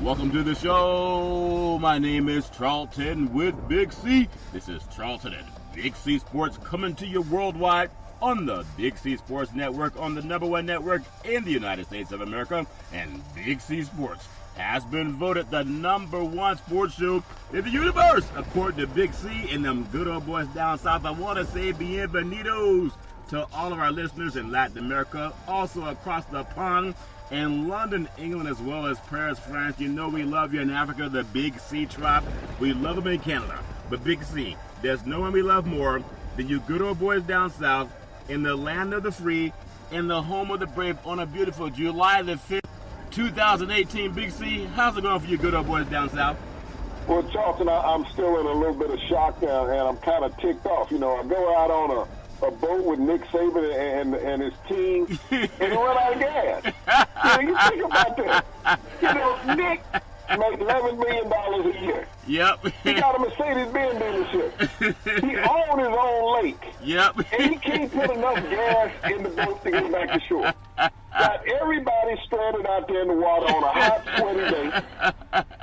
welcome to the show. My name is Charlton with Big C. This is Charlton and Big C Sports coming to you worldwide on the Big C Sports Network, on the #1 network in the United States of America. And Big C Sports has been voted the #1 sports show in the universe, according to Big C and them good old boys down south. I want to say bienvenidos to all of our listeners in Latin America, also across the pond in London, England, as well as Paris, France. You know we love you in Africa, the Big C tribe. We love them in Canada. But Big C, there's no one we love more than you good old boys down south in the land of the free, in the home of the brave, on a beautiful July the 5th, 2018. Big C, how's it going for you good old boys down south? Well, Charlton, I'm still in a little bit of shock now, and I'm kind of ticked off. You know, I go out on a boat with Nick Saban and his team, and he run out of gas. You think about that. You know, Nick makes $11 million a year. Yep. He got a Mercedes-Benz dealership. He owns his own lake. Yep. And he can't put enough gas in the boat to get back to shore. Got everybody stranded out there in the water on a hot, sweaty day.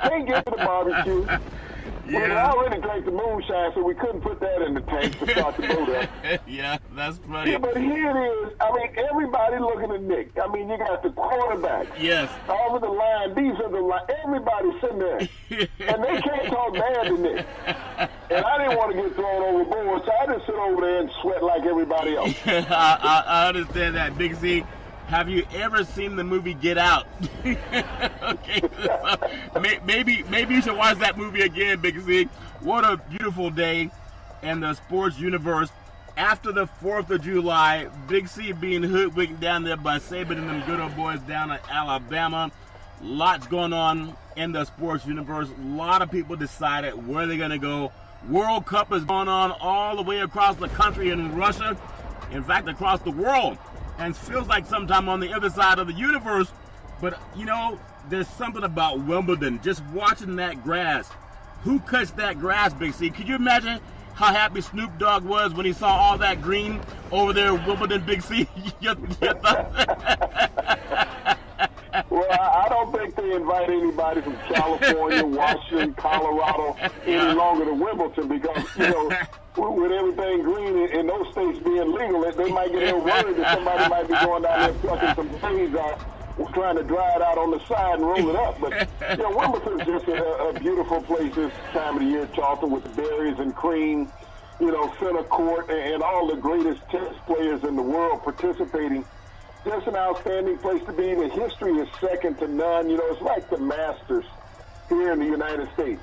Can't get to the barbecue. Yeah. We already drank the moonshine, so we couldn't put that in the tank to start the boat up. Yeah, that's funny. Yeah, but here it is. I mean, everybody looking at Nick. I mean, you got the quarterback. Yes. Over the line, defensive line. Everybody's sitting there. And they can't talk bad to Nick. And I didn't want to get thrown overboard, so I just sit over there and sweat like everybody else. I understand that, Big C. Have you ever seen the movie Get Out? Okay, so maybe you should watch that movie again, Big C. What a beautiful day in the sports universe. After the 4th of July, Big C being hoodwinked down there by Saban and them good old boys down in Alabama. Lots going on in the sports universe. A lot of people decided where they're going to go. World Cup is going on all the way across the country in Russia. In fact, across the world. And it feels like sometime on the other side of the universe. But, you know, there's something about Wimbledon. Just watching that grass. Who cuts that grass, Big C? Could you imagine how happy Snoop Dogg was when he saw all that green over there at Wimbledon, Big C? Well, I don't think they invite anybody from California, Washington, Colorado any longer to Wimbledon because, you know, with everything green in those states being legal, they might get a little worried that somebody might be going down there plucking some trees out, trying to dry it out on the side and roll it up. But, you know, Wimbledon's just a beautiful place this time of the year, Charlton, with the berries and cream, you know, center court, and all the greatest tennis players in the world participating. Just an outstanding place to be. The history is second to none. You know, it's like the Masters here in the United States,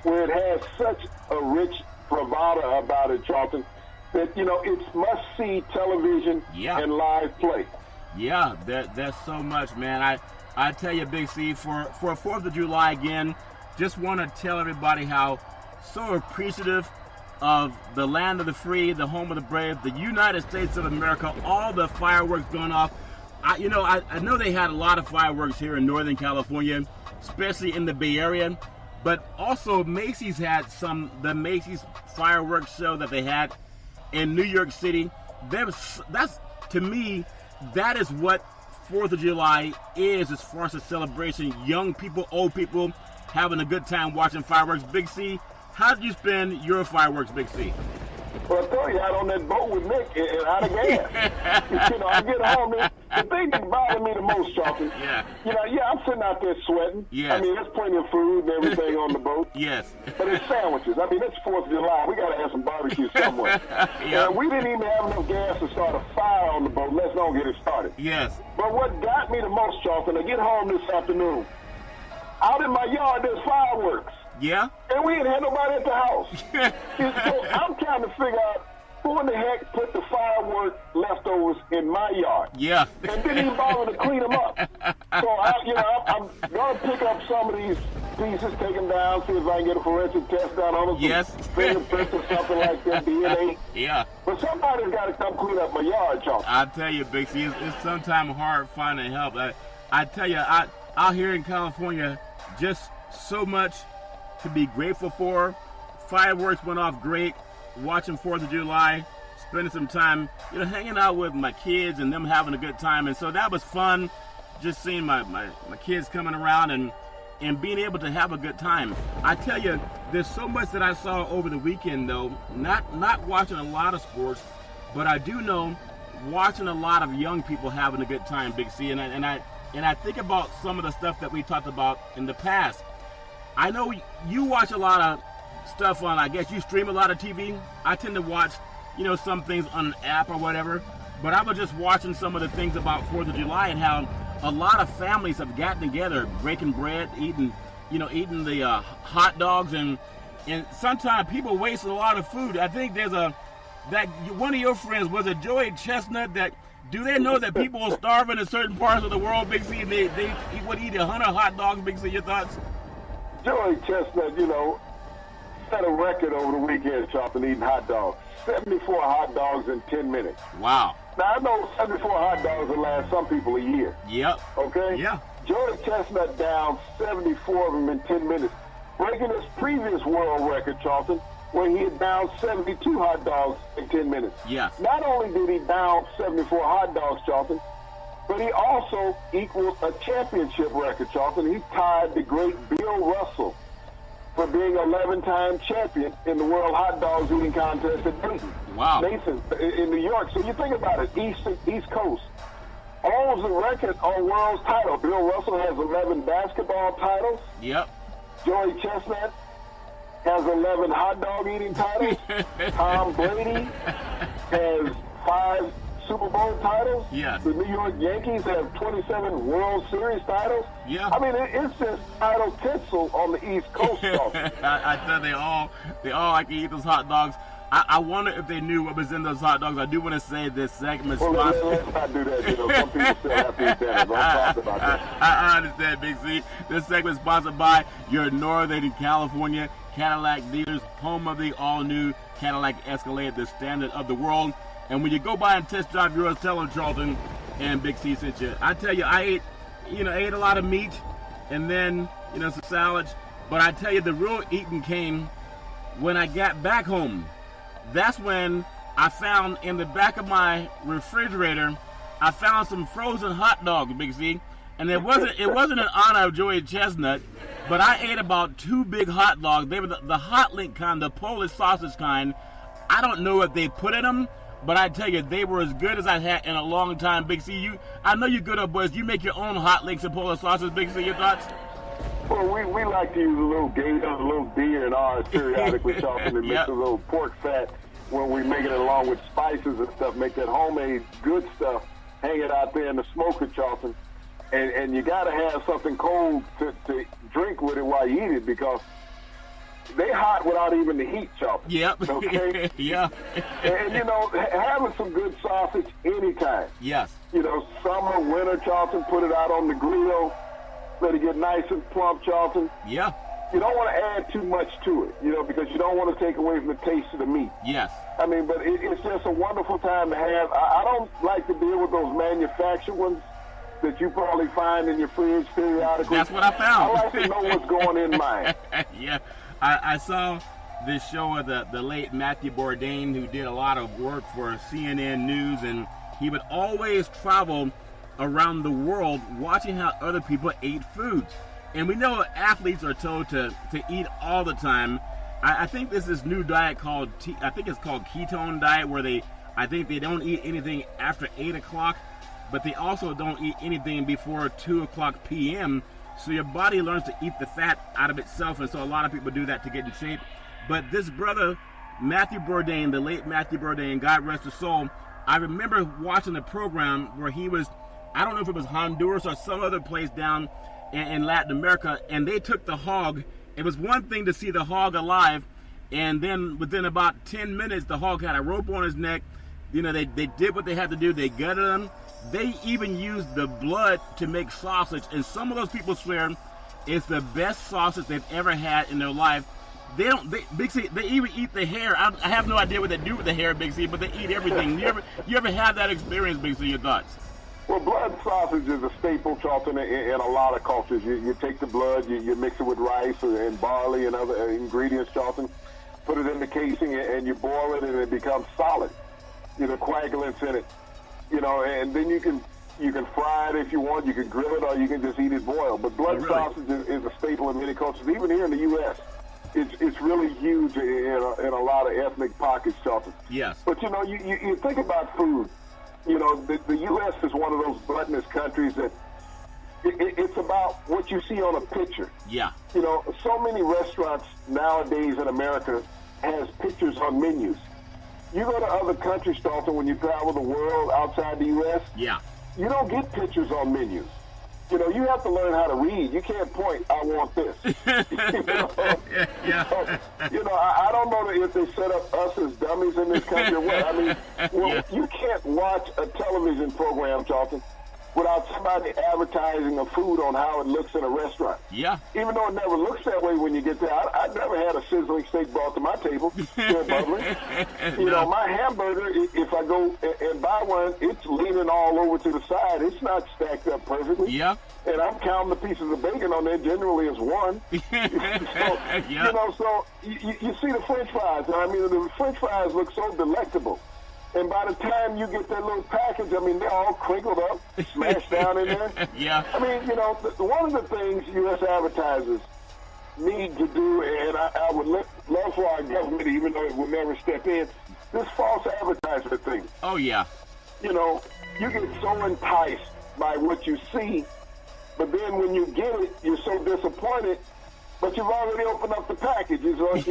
where it has such a rich bravado about it, Charlton, that, you know, it's must-see television and live play. Yeah, there's so much, man. I tell you, Big C, for 4th of July again, just want to tell everybody how so appreciative of the land of the free, the home of the brave, the United States of America, all the fireworks going off. I know they had a lot of fireworks here in Northern California, especially in the Bay Area, but also Macy's had the Macy's fireworks show that they had in New York City. That's to me, that is what 4th of July is as far as a celebration. Young people, old people having a good time watching fireworks. Big C, how did you spend your fireworks, Big C? Well, I told you, out on that boat with Nick and out of gas. You know, I get home. The thing that bothered me the most, Charlton, you know, I'm sitting out there sweating. Yes. I mean, there's plenty of food and everything on the boat. Yes. But it's sandwiches. I mean, it's 4th of July. We got to have some barbecue somewhere. And we didn't even have enough gas to start a fire on the boat. Let's not get it started. Yes. But what got me the most, Charlton, I get home this afternoon. Out in my yard, there's fireworks. Yeah? And we ain't had nobody at the house. So I'm trying to figure out who in the heck put the firework leftovers in my yard. Yeah. And didn't even bother to clean them up. So, I'm going to pick up some of these pieces, take them down, see if I can get a forensic test done on them. Yes. Fingerprints or something like that, DNA. Yeah. But somebody's got to come clean up my yard, Charles. I tell you, Big C, it's sometimes hard finding help. I tell you, out here in California, just so much to be grateful for. Fireworks went off great. Watching 4th of July, spending some time, hanging out with my kids and them having a good time. And so that was fun, just seeing my kids coming around and and being able to have a good time. I tell you, there's so much that I saw over the weekend, though. Not watching a lot of sports, but I do know watching a lot of young people having a good time, Big C. And I think about some of the stuff that we talked about in the past. I know you watch a lot of stuff on, I guess you stream a lot of TV. I tend to watch, some things on an app or whatever. But I was just watching some of the things about 4th of July and how a lot of families have gotten together, breaking bread, eating the hot dogs, and sometimes people waste a lot of food. I think there's that one of your friends was a Joey Chestnut. That do they know that people are starving in certain parts of the world, Big C? And they would eat 100 hot dogs, Big C. Your thoughts? Joey Chestnut, set a record over the weekend, Charlton, eating hot dogs. 74 hot dogs in 10 minutes. Wow. Now, I know 74 hot dogs will last some people a year. Yep. Okay? Yeah. Joey Chestnut down 74 of them in 10 minutes, breaking his previous world record, Charlton, where he had downed 72 hot dogs in 10 minutes. Yes. Not only did he down 74 hot dogs, Charlton, but he also equaled a championship record, Charlton. He tied the great Bill Russell for being 11-time champion in the World Hot Dogs Eating Contest at Dayton. Wow. Nathan, in New York. So you think about it, East Coast owns the record on world's title. Bill Russell has 11 basketball titles. Yep. Joey Chestnut has 11 hot dog eating titles. Tom Brady has 5 Super Bowl titles. Yes. The New York Yankees have 27 World Series titles. Yeah. I mean, it's just title tinsel on the East Coast. I tell they all like to eat those hot dogs. I wonder if they knew what was in those hot dogs. I do want to say this segment. Well, let's not do that. Some people still have to eat that. Don't talk about that. I understand, Big C. This segment is sponsored by your Northern California Cadillac dealers, home of the all-new Cadillac Escalade, the standard of the world. And when you go by and test drive yours, tell them Charlton and Big C sent you. I tell you, I ate a lot of meat and then, some salads. But I tell you, the real eating came when I got back home. That's when I found in the back of my refrigerator, I found some frozen hot dogs, Big C. And it wasn't in honor of Joey Chestnut, but I ate about 2 big hot dogs. They were the hot link kind, the Polish sausage kind. I don't know what they put in them, but I tell you, they were as good as I've had in a long time, Big C. I know you're good up, boys. You make your own hot links and Polish sausage, Big C. Your thoughts? Well, we like to use a little gator, a little deer in ours periodically, Charlton, and mix a little pork fat when we make it along with spices and stuff, make that homemade good stuff, hang it out there in the smoker, Charlton. And you got to have something cold to drink with it while you eat it, because they hot without even the heat, Charlton. Yep. Okay? Yeah. And having some good sausage anytime. Yes. Summer, winter, Charlton, put it out on the grill, let it get nice and plump, Charlton. Yeah. You don't want to add too much to it, because you don't want to take away from the taste of the meat. Yes. I mean, but it's just a wonderful time to have. I don't like to deal with those manufactured ones that you probably find in your fridge periodically. That's what I found. I like to know what's going in mine. Yeah. I saw this show of the late Matthew Bourdain, who did a lot of work for CNN News, and he would always travel around the world watching how other people ate foods. And we know athletes are told to eat all the time. I think there's this new diet called ketone diet, where I think they don't eat anything after 8 o'clock, but they also don't eat anything before 2 o'clock p.m. So your body learns to eat the fat out of itself, and so a lot of people do that to get in shape. But this brother, Matthew Bourdain, the late Matthew Bourdain, God rest his soul, I remember watching a program where he was, I don't know if it was Honduras or some other place down in Latin America, and they took the hog. It was one thing to see the hog alive, and then within about 10 minutes, the hog had a rope on his neck. They did what they had to do. They gutted him. They even used the blood to make sausage, and some of those people swear it's the best sausage they've ever had in their life. Big C, they even eat the hair. I have no idea what they do with the hair, Big C, but they eat everything. You ever had that experience, Big C? Your thoughts? Well, blood sausage is a staple, Charlton, in a lot of cultures. You take the blood, you mix it with rice and barley and other ingredients, Charlton, put it in the casing, and you boil it, and it becomes solid. Coagulants in it. And then you can You can fry it if you want. You can grill it, or you can just eat it boiled. But blood sausage is a staple in many cultures, even here in the U.S. It's really huge in a lot of ethnic pockets, Charlton. Yes. But, you think about food. The U.S. is one of those gluttonous countries that it's about what you see on a picture. Yeah. So many restaurants nowadays in America has pictures on menus. You go to other countries, Charlton, when you travel the world outside the U.S., yeah, you don't get pictures on menus. You have to learn how to read. You can't point, I want this. Yeah. I don't know if they set up us as dummies in this country or what. I mean, you can't watch a television program, Charlton, without somebody advertising a food on how it looks in a restaurant. Yeah. Even though it never looks that way when you get there. I never had a sizzling steak brought to my table here bubbling. My hamburger, if I go and buy one, it's leaning all over to the side. It's not stacked up perfectly. Yeah. And I'm counting the pieces of bacon on there generally as one. So you see the French fries. I mean, the French fries look so delectable. And by the time you get that little package, I mean, they're all crinkled up, smashed down in there. Yeah. I mean, one of the things U.S. advertisers need to do, and I would love for our government, even though it will never step in, this false advertisement thing. Oh, yeah. You get so enticed by what you see, but then when you get it, you're so disappointed, but you've already opened up the package. You can't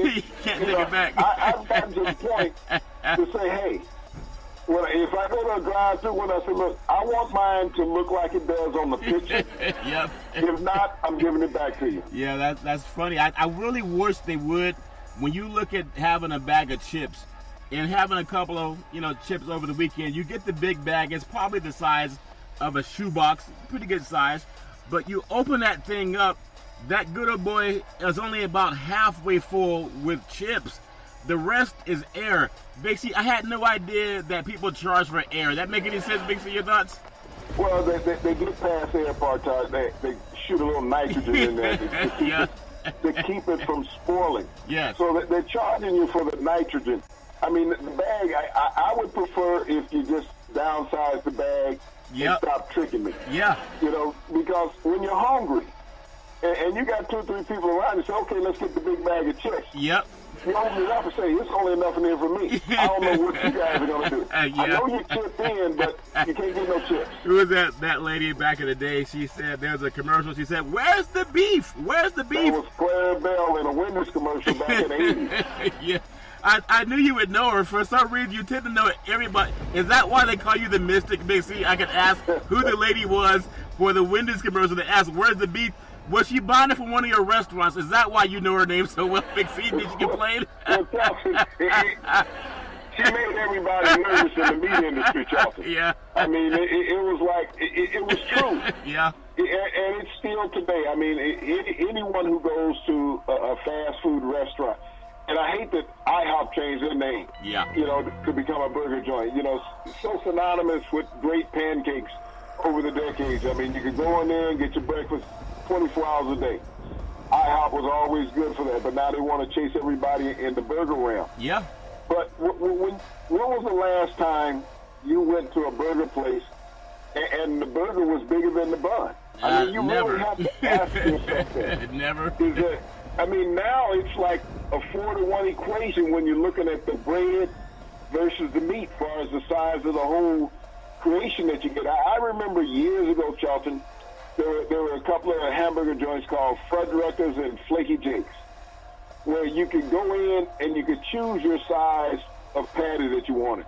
take it back. I've gotten to the point to say, hey, if I go to a drive-thru, when I say, look, I want mine to look like it does on the picture. Yep. If not, I'm giving it back to you. Yeah, that's funny. I really wish they would. When you look at having a bag of chips and having a couple of, chips over the weekend, you get the big bag. It's probably the size of a shoebox, pretty good size. But you open that thing up, that good old boy is only about halfway full with chips. The rest is air. Big C, I had no idea that people charge for air. That make any sense, Big C? Your thoughts? Well, they get past air part. They shoot a little nitrogen in there to keep it from spoiling. Yeah. So they're charging you for the nitrogen. I mean, the bag, I would prefer if you just downsize the bag and stop tricking me. Yeah. Because when you're hungry and you got 2 or 3 people around, you say, okay, let's get the big bag of chips. Yep. You open it up and say, it's only enough in there for me. I don't know what you guys are going to do. I know you chipped in, but you can't get no chips. Who was that lady back in the day? She said, there was a commercial. She said, where's the beef? Where's the beef? That was Claire Bell in a Wendy's commercial back in the 80s. Yeah. I knew you would know her. For some reason, you tend to know everybody. Is that why they call you the Mystic, Big C? I could ask who the lady was for the Wendy's commercial to ask, where's the beef? Was she buying it from one of your restaurants? Is that why you know her name so well, Big C? Did you complain? She made everybody nervous in the meat industry, Charlton. Yeah. I mean, it was like, it was true. Yeah. And it's still today. I mean, anyone who goes to a fast food restaurant, and I hate that IHOP changed their name, to become a burger joint. So synonymous with great pancakes over the decades. I mean, you could go in there and get your breakfast 24 hours a day. IHOP was always good for that, but now they want to chase everybody in the burger realm. Yeah. But when was the last time you went to a burger place and the burger was bigger than the bun? I mean, you never. really have to ask yourself that. Never. Now it's like a 4-to-1 equation when you're looking at the bread versus the meat as far as the size of the whole creation that you get. I remember years ago, Charlton, there were a couple of hamburger joints called Fuddruckers and Flaky Jakes, where you could go in and you could choose your size of patty that you wanted.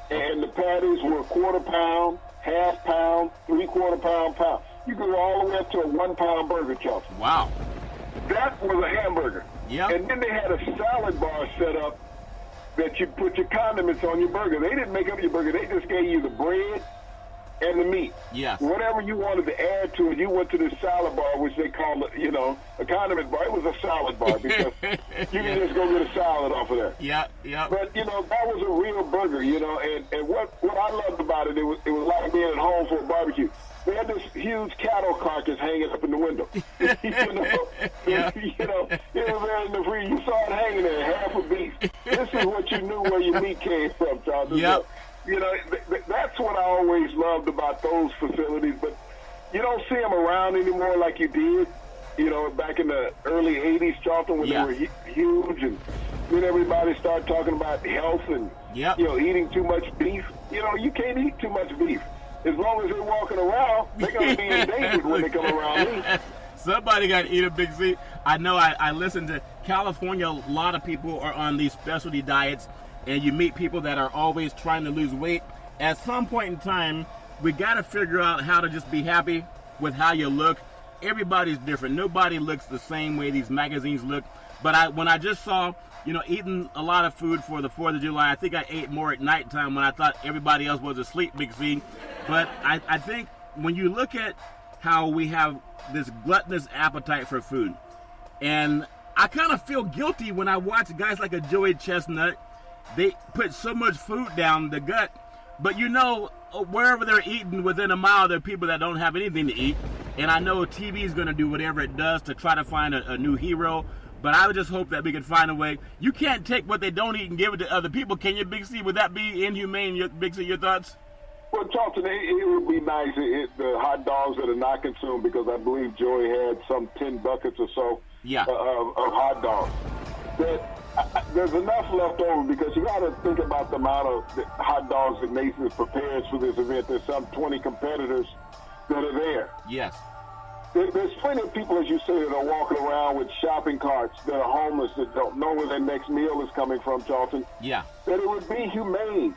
And the patties were 1/4 pound, 1/2 pound, 3/4 pound. You could go all the way up to a 1 pound burger, Charlton. Wow. That was a hamburger. Yep. And then they had a salad bar set up that you put your condiments on your burger. They didn't make up your burger. They just gave you the bread and the meat. Yes. Whatever you wanted to add to it, you went to the salad bar, which they call it, a condiment bar. It was a salad bar because you can just go get a salad off of there. Yeah. But, that was a real burger, and what I loved about it, it was like being at home for a barbecue. They had this huge cattle carcass hanging up in the window. It was there in the freezer. You saw it hanging there, half a beef. This is what you knew where your meat came from, Charles. Yep. You know, that's what I always loved about those facilities. But you don't see them around anymore like you did, you know, back in the early 80s, Charlton, when they were huge. And then everybody started talking about health and, you know, eating too much beef. You know, you can't eat too much beef. As long as they're walking around, they're going to be endangered when they come around me. Somebody got to eat a Big C. I know I listen to California. A lot of people are on these specialty diets, and you meet people that are always trying to lose weight. At some point in time, we got to figure out how to just be happy with how you look. Everybody's different. Nobody looks the same way these magazines look. But when I just saw, you know, eating a lot of food for the 4th of July, I think I ate more at nighttime when I thought everybody else was asleep, Big C. But I think when you look at how we have this gluttonous appetite for food, and I kind of feel guilty when I watch guys like a Joey Chestnut. They put so much food down the gut, but you know, wherever they're eating within a mile, there are people that don't have anything to eat. And I know TV is going to do whatever it does to try to find a new hero, but I would just hope that we can find a way. You can't take what they don't eat and give it to other people, can you, Big C? Would that be inhumane, Big C, your thoughts? Well, Charlton, it would be nice the hot dogs that are not consumed, because I believe Joey had some 10 buckets or so of hot dogs. There's enough left over, because you got to think about the amount of hot dogs that Nathan prepares for this event. There's some 20 competitors that are there. Yes. There's plenty of people, as you say, that are walking around with shopping carts, that are homeless, that don't know where their next meal is coming from, Charlton. Yeah. That it would be humane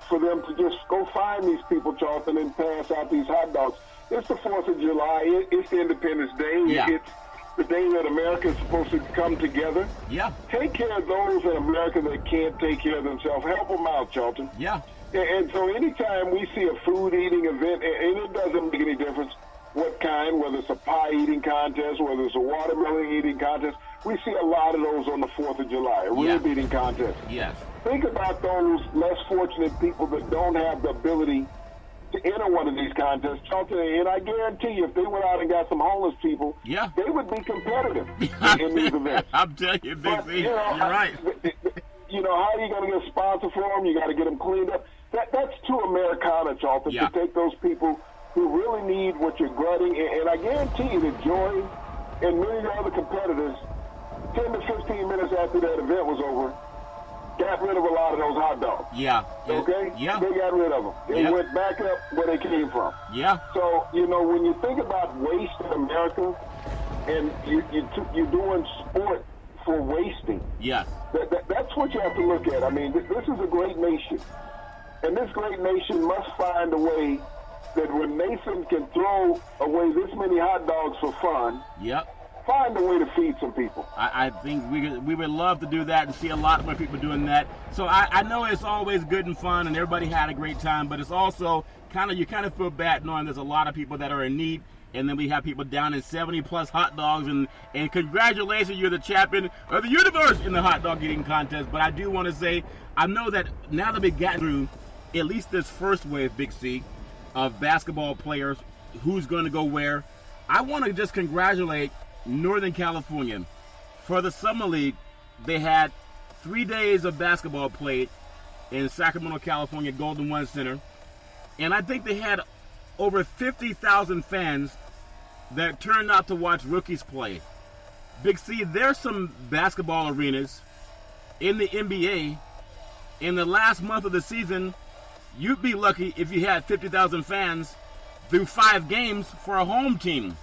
for them to just go find these people, Charlton, and pass out these hot dogs. It's the 4th of July. It's the Independence Day. Yeah. It's the day that America is supposed to come together. Yeah. Take care of those in America that can't take care of themselves. Help them out, Charlton. Yeah. And so anytime we see a food-eating event, and it doesn't make any difference what kind, whether it's a pie-eating contest, whether it's a watermelon-eating contest, we see a lot of those on the 4th of July, a rib-eating contest. Yes. Think about those less fortunate people that don't have the ability to enter one of these contests, Charlton, and I guarantee you, if they went out and got some homeless people, they would be competitive in these events. I'm telling you, Big C, you're right. You know, how are you going to get a sponsor for them? You got to get them cleaned up. That's too Americana, Charlton, to take those people who really need what you're glutting. And I guarantee you that Joy and many of the other competitors, 10 to 15 minutes after that event was over, got rid of a lot of those hot dogs. Yeah. Okay? Yeah. They got rid of them. They went back up where they came from. Yeah. So, you know, when you think about waste in America, and you're doing sport for wasting, that's what you have to look at. I mean, this is a great nation. And this great nation must find a way that when Nathan can throw away this many hot dogs for fun, find a way to feed some people. I think we would love to do that and see a lot more people doing that. So I know it's always good and fun and everybody had a great time, but it's also you kind of feel bad knowing there's a lot of people that are in need, and then we have people down in 70 plus hot dogs, and congratulations, you're the champion of the universe in the hot dog eating contest. But I do want to say, I know that now that we've gotten through at least this first wave, Big C, of basketball players, who's going to go where, I want to just congratulate Northern California. For the Summer League, they had 3 days of basketball played in Sacramento, California, Golden One Center. And I think they had over 50,000 fans that turned out to watch rookies play. Big C, there's some basketball arenas in the NBA. In the last month of the season, you'd be lucky if you had 50,000 fans through 5 games for a home team.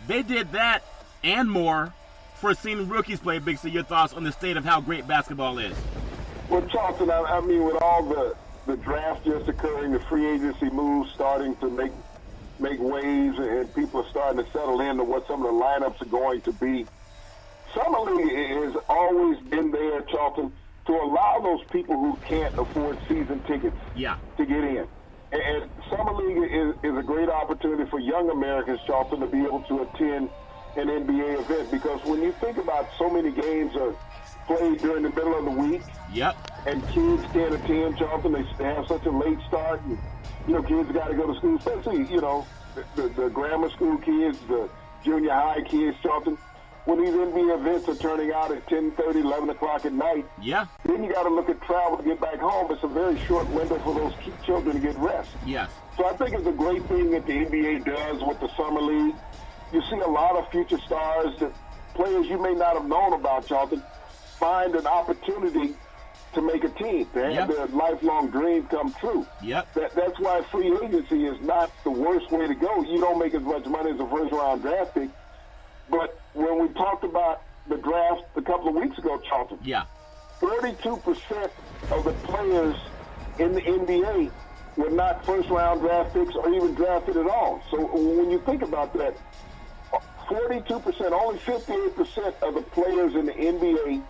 They did that and more for seeing rookies play. Big C, your thoughts on the state of how great basketball is? Well, Charlton, I mean, with all the draft just occurring, the free agency moves starting to make waves, and people are starting to settle into what some of the lineups are going to be. Summer League has always been there, Charlton, to allow those people who can't afford season tickets to get in. And Summer League is a great opportunity for young Americans, Charlton, to be able to attend an NBA event, because when you think about so many games are played during the middle of the week, and kids can't attend, Charlton, they have such a late start, and, you know, kids got to go to school, especially, you know, the grammar school kids, the junior high kids, Charlton. when these NBA events are turning out at 10:30, 11 o'clock at night. Yeah. Then you got to look at travel to get back home. It's a very short window for those children to get rest. Yes. So I think it's a great thing that the NBA does with the Summer League. You see a lot of future stars, that players you may not have known about, Charlton, find an opportunity to make a team, to have their lifelong dream come true. Yep. That's why free agency is not the worst way to go. You don't make as much money as a first-round draft pick. But when we talked about the draft a couple of weeks ago, Charlton, 32% of the players in the NBA were not first-round draft picks or even drafted at all. So when you think about that, 42%, only 58% of the players in the NBA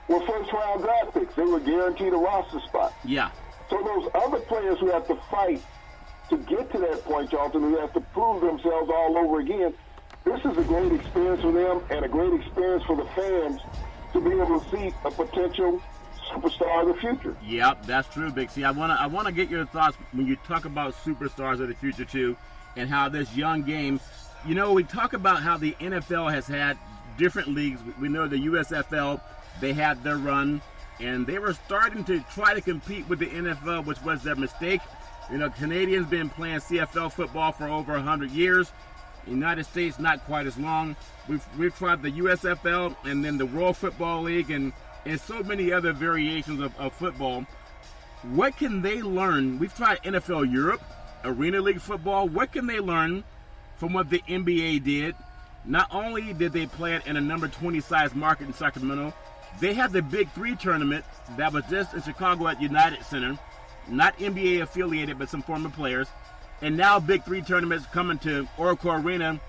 were first-round draft picks. They were guaranteed a roster spot. Yeah. So those other players who have to fight to get to that point, Charlton, who have to prove themselves all over again, this is a great experience for them and a great experience for the fans to be able to see a potential superstar of the future. Yep, that's true, Big C. I wanna get your thoughts when you talk about superstars of the future too, and how this young game. You know, we talk about how the NFL has had different leagues. We know the USFL, they had their run, and they were starting to try to compete with the NFL, which was their mistake. You know, Canadians been playing CFL football for over 100 years. United States, not quite as long. We've tried the USFL and then the World Football League and so many other variations of football. What can they learn? We've tried NFL Europe, Arena League football. What can they learn from what the NBA did? Not only did they play it in a number 20 size market in Sacramento, they had the Big 3 tournament that was just in Chicago at United Center, not NBA affiliated, but some former players. And now Big 3 tournaments coming to Oracle Arena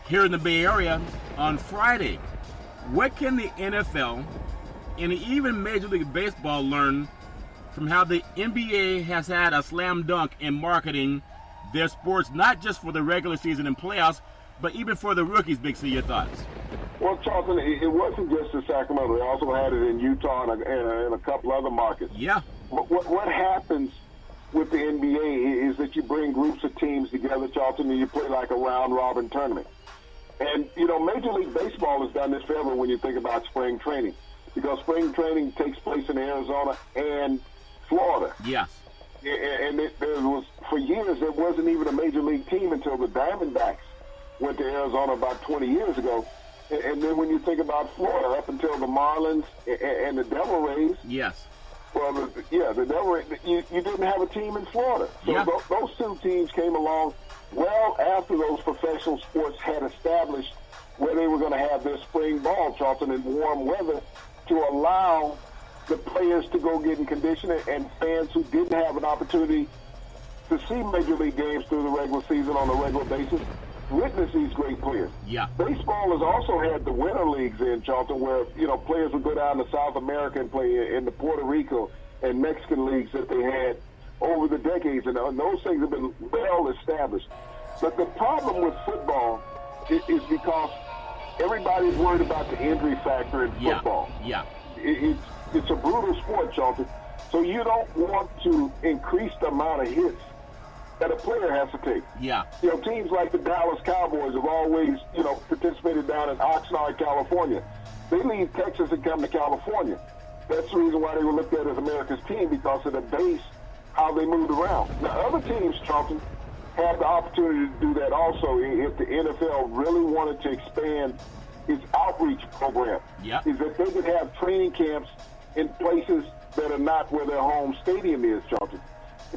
here in the Bay Area on Friday. What can the NFL and even Major League Baseball learn from how the NBA has had a slam dunk in marketing their sports, not just for the regular season and playoffs, but even for the rookies? Big C, your thoughts? Well, Charlton, it wasn't just in Sacramento. They also had it in Utah and a couple other markets. Yeah. What happens with the NBA is that you bring groups of teams together, Charlton, and you play like a round-robin tournament. And, you know, Major League Baseball has done this forever when you think about spring training, because spring training takes place in Arizona and Florida. Yes. And there was, for years, there wasn't even a Major League team until the Diamondbacks went to Arizona about 20 years ago. And then when you think about Florida, up until the Marlins and the Devil Rays. Yes. Well, the Devil Rays, you didn't have a team in Florida. So those two teams came along well after those professional sports had established where they were going to have their spring ball, Charlton, in warm weather to allow the players to go get in condition and fans who didn't have an opportunity to see Major League games through the regular season on a regular basis witness these great players. Yeah. Baseball has also had the winter leagues in, Charlton, where, you know, players would go down to South America and play in the Puerto Rico and Mexican leagues that they had over the decades, and those things have been well established. But the problem with football is because everybody's worried about the injury factor in football. Yeah. It's a brutal sport, Charlton, so you don't want to increase the amount of hits that a player has to take. Yeah. You know, teams like the Dallas Cowboys have always, you know, participated down in Oxnard, California. They leave Texas and come to California. That's the reason why they were looked at as America's team, because of the base, how they moved around. Now, other teams, Charlton, have the opportunity to do that also if the NFL really wanted to expand its outreach program. Yep. Is that they could have training camps in places that are not where their home stadium is, Charlton,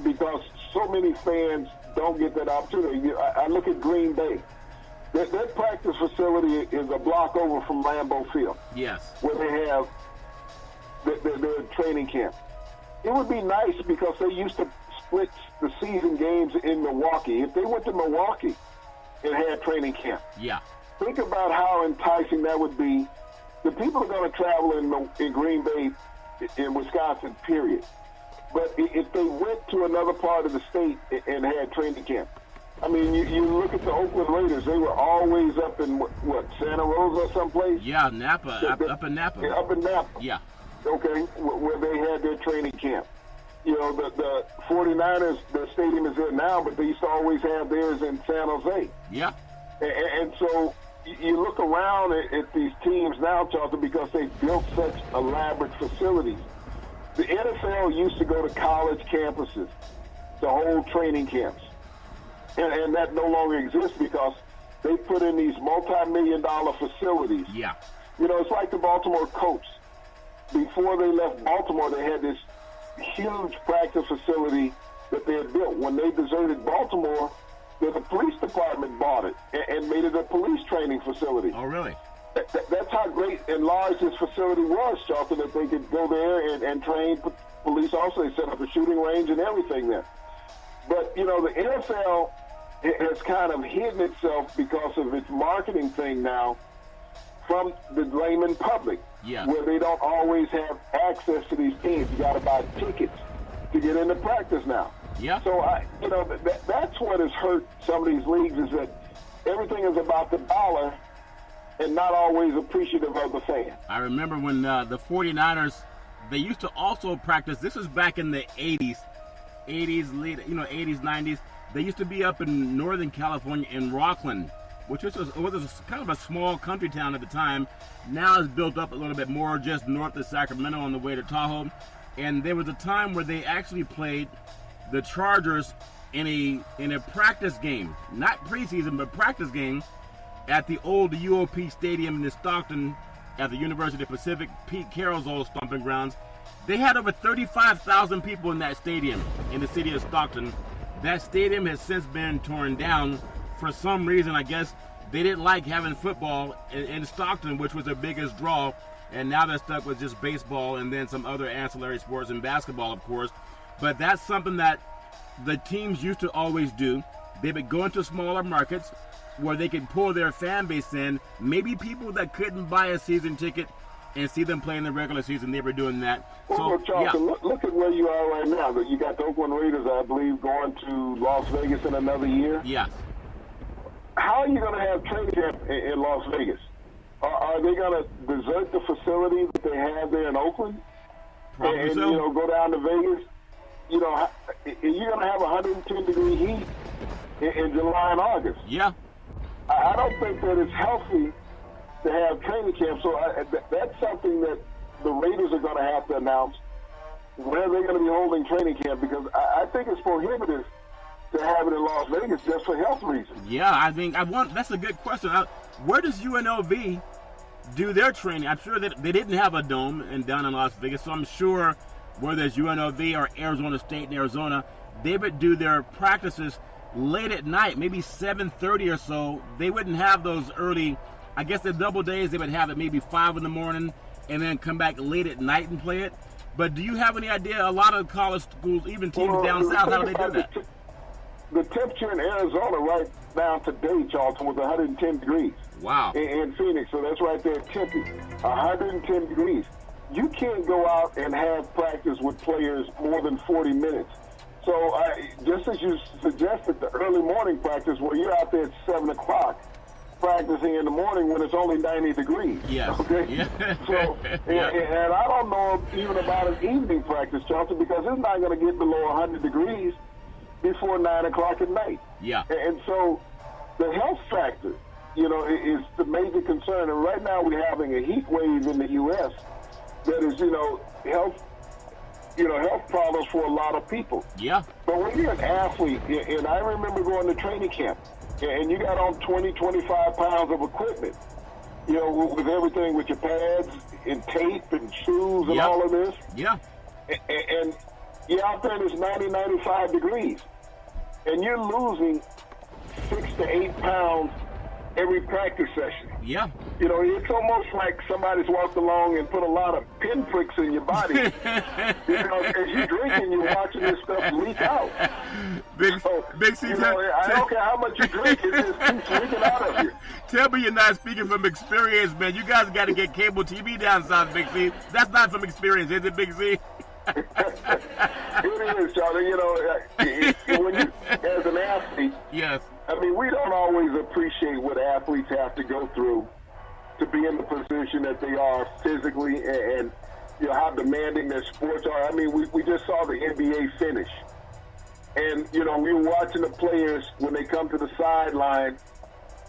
because so many fans don't get that opportunity. I look at Green Bay. Their practice facility is a block over from Lambeau Field. Yes. Where they have their training camp. It would be nice because they used to split the season games in Milwaukee. If they went to Milwaukee and had training camp, think about how enticing that would be. The people are going to travel in Green Bay, in Wisconsin, period. But if they went to another part of the state and had training camp, I mean, you look at the Oakland Raiders, they were always up in, what, Santa Rosa someplace? Yeah, Napa, so up in Napa. Yeah, up in Napa. Yeah. Okay, where they had their training camp. You know, the 49ers, the stadium is there now, but they used to always have theirs in San Jose. Yeah. And so you look around at these teams now, Charlton, because they've built such elaborate facilities. The NFL used to go to college campuses to hold training camps. And that no longer exists because they put in these multi-million-dollar facilities. Yeah. You know, it's like the Baltimore Colts. Before they left Baltimore, they had this huge practice facility that they had built. When they deserted Baltimore, the police department bought it and made it a police training facility. Oh, really? That's how great and large this facility was, Charlton, that they could go there and train police also. They set up a shooting range and everything there. But, you know, the NFL has kind of hidden itself because of its marketing thing now from the layman public, where they don't always have access to these teams. You got to buy tickets to get into practice now. Yeah. So, that's what has hurt some of these leagues, is that everything is about the dollar and not always appreciative of the fan. I remember when the 49ers, they used to also practice. This was back in the 80s, 80s, 90s. They used to be up in Northern California in Rockland, which was kind of a small country town at the time. Now it's built up a little bit more just north of Sacramento on the way to Tahoe. And there was a time where they actually played the Chargers in a practice game, not preseason, but practice game at the old UOP Stadium in Stockton at the University of Pacific, Pete Carroll's old stomping grounds. They had over 35,000 people in that stadium in the city of Stockton. That stadium has since been torn down. For some reason, I guess they didn't like having football in Stockton, which was their biggest draw, and now they're stuck with just baseball and then some other ancillary sports and basketball, of course. But that's something that the teams used to always do. They would go into smaller markets where they could pull their fan base in, maybe people that couldn't buy a season ticket and see them play in the regular season. They were doing that. Well, Charlton, look at where you are right now. You got the Oakland Raiders, I believe, going to Las Vegas in another year. Yes. How are you going to have training camp in Las Vegas? Are they going to desert the facility that they have there in Oakland? Probably and so. Go down to Vegas? You're going to have 110-degree heat in July and August. Yeah. I don't think that it's healthy to have training camp. So that's something that the Raiders are going to have to announce where they're going to be holding training camp, because I think it's prohibitive to have it in Las Vegas just for health reasons. Yeah, I think that's a good question. Where does UNLV do their training? I'm sure that they didn't have a dome down in Las Vegas, so I'm sure whether it's UNLV or Arizona State in Arizona, they would do their practices late at night, maybe 7:30 or so. They wouldn't have those early. I guess the double days they would have it maybe 5 in the morning and then come back late at night and play it. But do you have any idea? A lot of college schools, even teams down south, how do they do that? The temperature in Arizona right now today, Charlton, was 110 degrees. Wow. In Phoenix, so that's right there at Tempe, 110 degrees. You can't go out and have practice with players more than 40 minutes. So just as you suggested, the early morning practice where you're out there at 7 o'clock practicing in the morning when it's only 90 degrees. Yes. Okay? Yeah. So, and I don't know even about an evening practice, Charlton, because it's not going to get below 100 degrees before 9 o'clock at night. Yeah. And so the health factor, is the major concern. And right now we're having a heat wave in the U.S. that is, health problems for a lot of people. Yeah. But when you're an athlete, and I remember going to training camp, and you got on 20, 25 pounds of equipment, with everything, with your pads and tape and shoes and all of this. Yeah. And you're out there and it's 90, 95 degrees. And you're losing 6 to 8 pounds every practice session. Yeah. It's almost like somebody's walked along and put a lot of pinpricks in your body. As you're drinking, you're watching this stuff leak out. Big C, I don't care how much you drink, it just keeps leaking out of you. Tell me you're not speaking from experience, man. You guys got to get cable TV down south, Big C. That's not from experience, is it, Big C? It is, Charlie. When you, as an athlete, yes. I mean, we don't always appreciate what athletes have to go through to be in the position that they are physically, and how demanding their sports are. I mean, we just saw the NBA finish, and we were watching the players when they come to the sideline,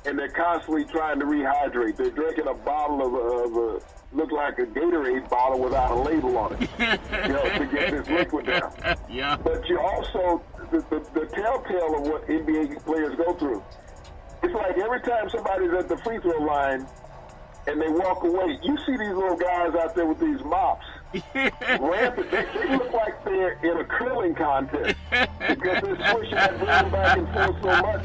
and they're constantly trying to rehydrate. They're drinking a bottle of look like a Gatorade bottle without a label on it, to get this liquid down. Yeah. But you also, the telltale of what NBA players go through, it's like every time somebody's at the free throw line and they walk away, you see these little guys out there with these mops. Rampant. They look like they're in a curling contest because they're swishing that ball back and forth so much,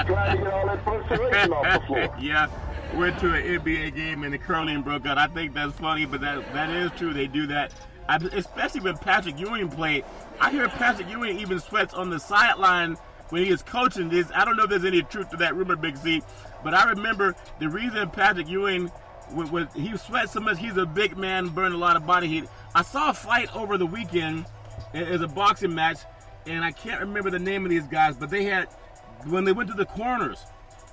trying to get all that perspiration off the floor. Yeah. Went to an NBA game and the curling broke out. I think that's funny, but that is true. They do that. Especially when Patrick Ewing played. I hear Patrick Ewing even sweats on the sideline when he is coaching. I don't know if there's any truth to that rumor, Big C, but I remember the reason Patrick Ewing he sweats so much. He's a big man, burned a lot of body heat. I saw a fight over the weekend. It was a boxing match, and I can't remember the name of these guys, but they had, when they went to the corners,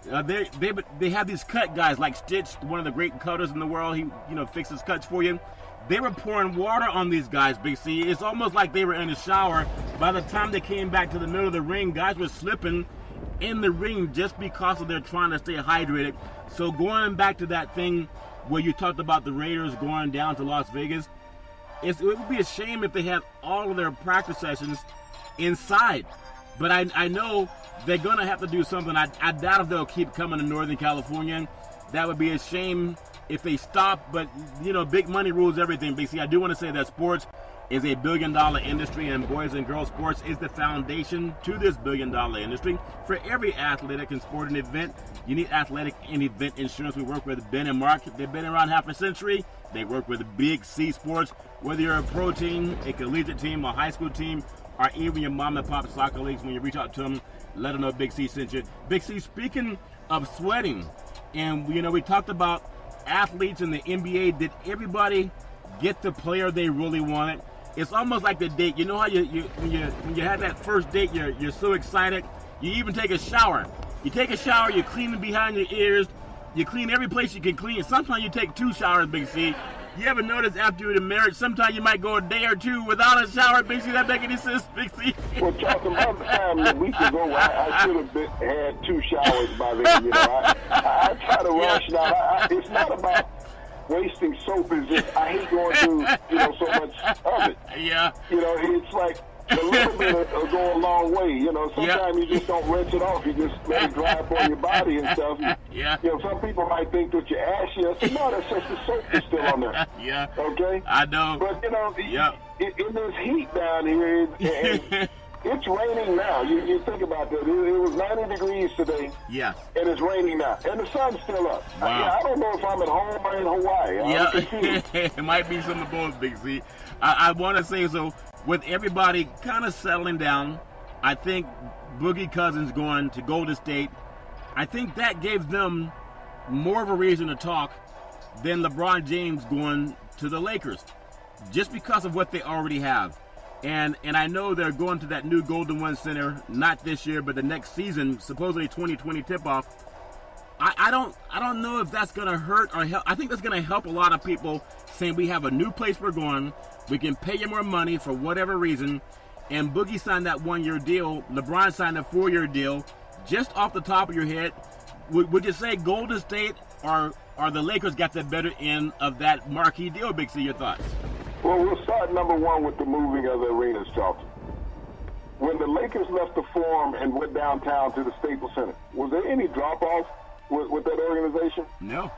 they have these cut guys like Stitch, one of the great cutters in the world. He fixes cuts for you. They were pouring water on these guys, Big C. It's almost like they were in the shower. By the time they came back to the middle of the ring, guys were slipping in the ring just because of their trying to stay hydrated. So going back to that thing where you talked about the Raiders going down to Las Vegas, it would be a shame if they had all of their practice sessions inside. But I know they're going to have to do something. I doubt if they'll keep coming to Northern California. That would be a shame if they stop. But, big money rules everything. Basically, I do want to say that sports is a billion-dollar industry, and boys and girls sports is the foundation to this billion-dollar industry. For every athletic and sporting event, you need athletic and event insurance. We work with Ben and Mark. They've been around half a century. They work with Big C Sports. Whether you're a pro team, a collegiate team, a high school team, or even your mom and pop soccer leagues, when you reach out to them, let them know Big C sent you. Big C, speaking of sweating, and we talked about athletes in the NBA. Did everybody get the player they really wanted? It's almost like the date. You know how when you have that first date, you're so excited. You even take a shower. You take a shower, you clean behind your ears, you clean every place you can clean. Sometimes you take 2 showers, Big C. You ever notice after you're in marriage, sometimes you might go a day or 2 without a shower, Big C? That make any sense, Big C? Well, Charlton, by the time a week ago, I should have had 2 showers by then. I try to rush now. It's not about wasting soap. It's just I hate going through so much of it. Yeah. It's like a little bit will go a long way. Sometimes you just don't rinse it off. You just let it dry up on your body and stuff. Yeah. Some people might think that you're ashy. I said, no, that's just the soap that's still on there. Yeah. Okay? I know. But, in this heat down here, and it's raining now. You think about that. It was 90 degrees today. Yes. And it's raining now. And the sun's still up. Wow. I don't know if I'm at home or in Hawaii. Yeah. It might be some of both, Big C. I want to say, so with everybody kind of settling down, I think Boogie Cousins going to Golden State, I think that gave them more of a reason to talk than LeBron James going to the Lakers, just because of what they already have. And I know they're going to that new Golden One Center, not this year, but the next season, supposedly 2020 tip-off. I don't know if that's going to hurt or help. I think that's going to help a lot of people, saying we have a new place we're going. We can pay you more money for whatever reason. And Boogie signed that 1-year deal. LeBron signed a 4-year deal. Just off the top of your head, would you say Golden State or the Lakers got the better end of that marquee deal, Big C? Your thoughts? Well, we'll start number one with the moving of the arenas, Charlton. When the Lakers left the Forum and went downtown to the Staples Center, was there any drop-off with that organization? No.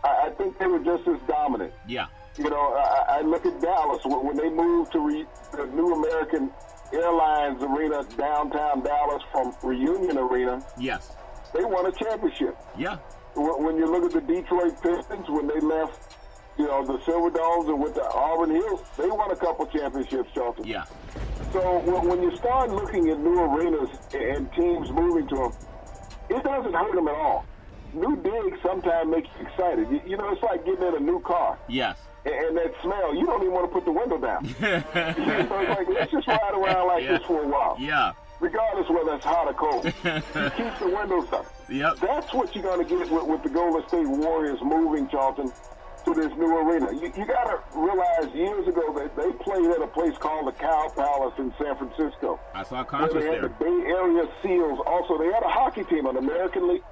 I think they were just as dominant. Yeah. I look at Dallas. When they moved to the new American Airlines Arena downtown Dallas from Reunion Arena, yes, they won a championship. Yeah. When you look at the Detroit Pistons, when they left the Silver Domes and went to Auburn Hills, they won a couple championships, Charlton. Yeah. So when you start looking at new arenas and teams moving to them, it doesn't hurt them at all. New digs sometimes make you excited. It's like getting in a new car. Yes. And that smell, you don't even want to put the window down. So it's like, let's just ride around like this for a while. Yeah. Regardless whether it's hot or cold. Keep the windows up. Yep. That's what you're going to get with the Golden State Warriors moving, Charlton, to this new arena. You got to realize years ago that they played at a place called the Cow Palace in San Francisco. I saw concerts they had there. The Bay Area Seals. Also, they had a hockey team, an American League,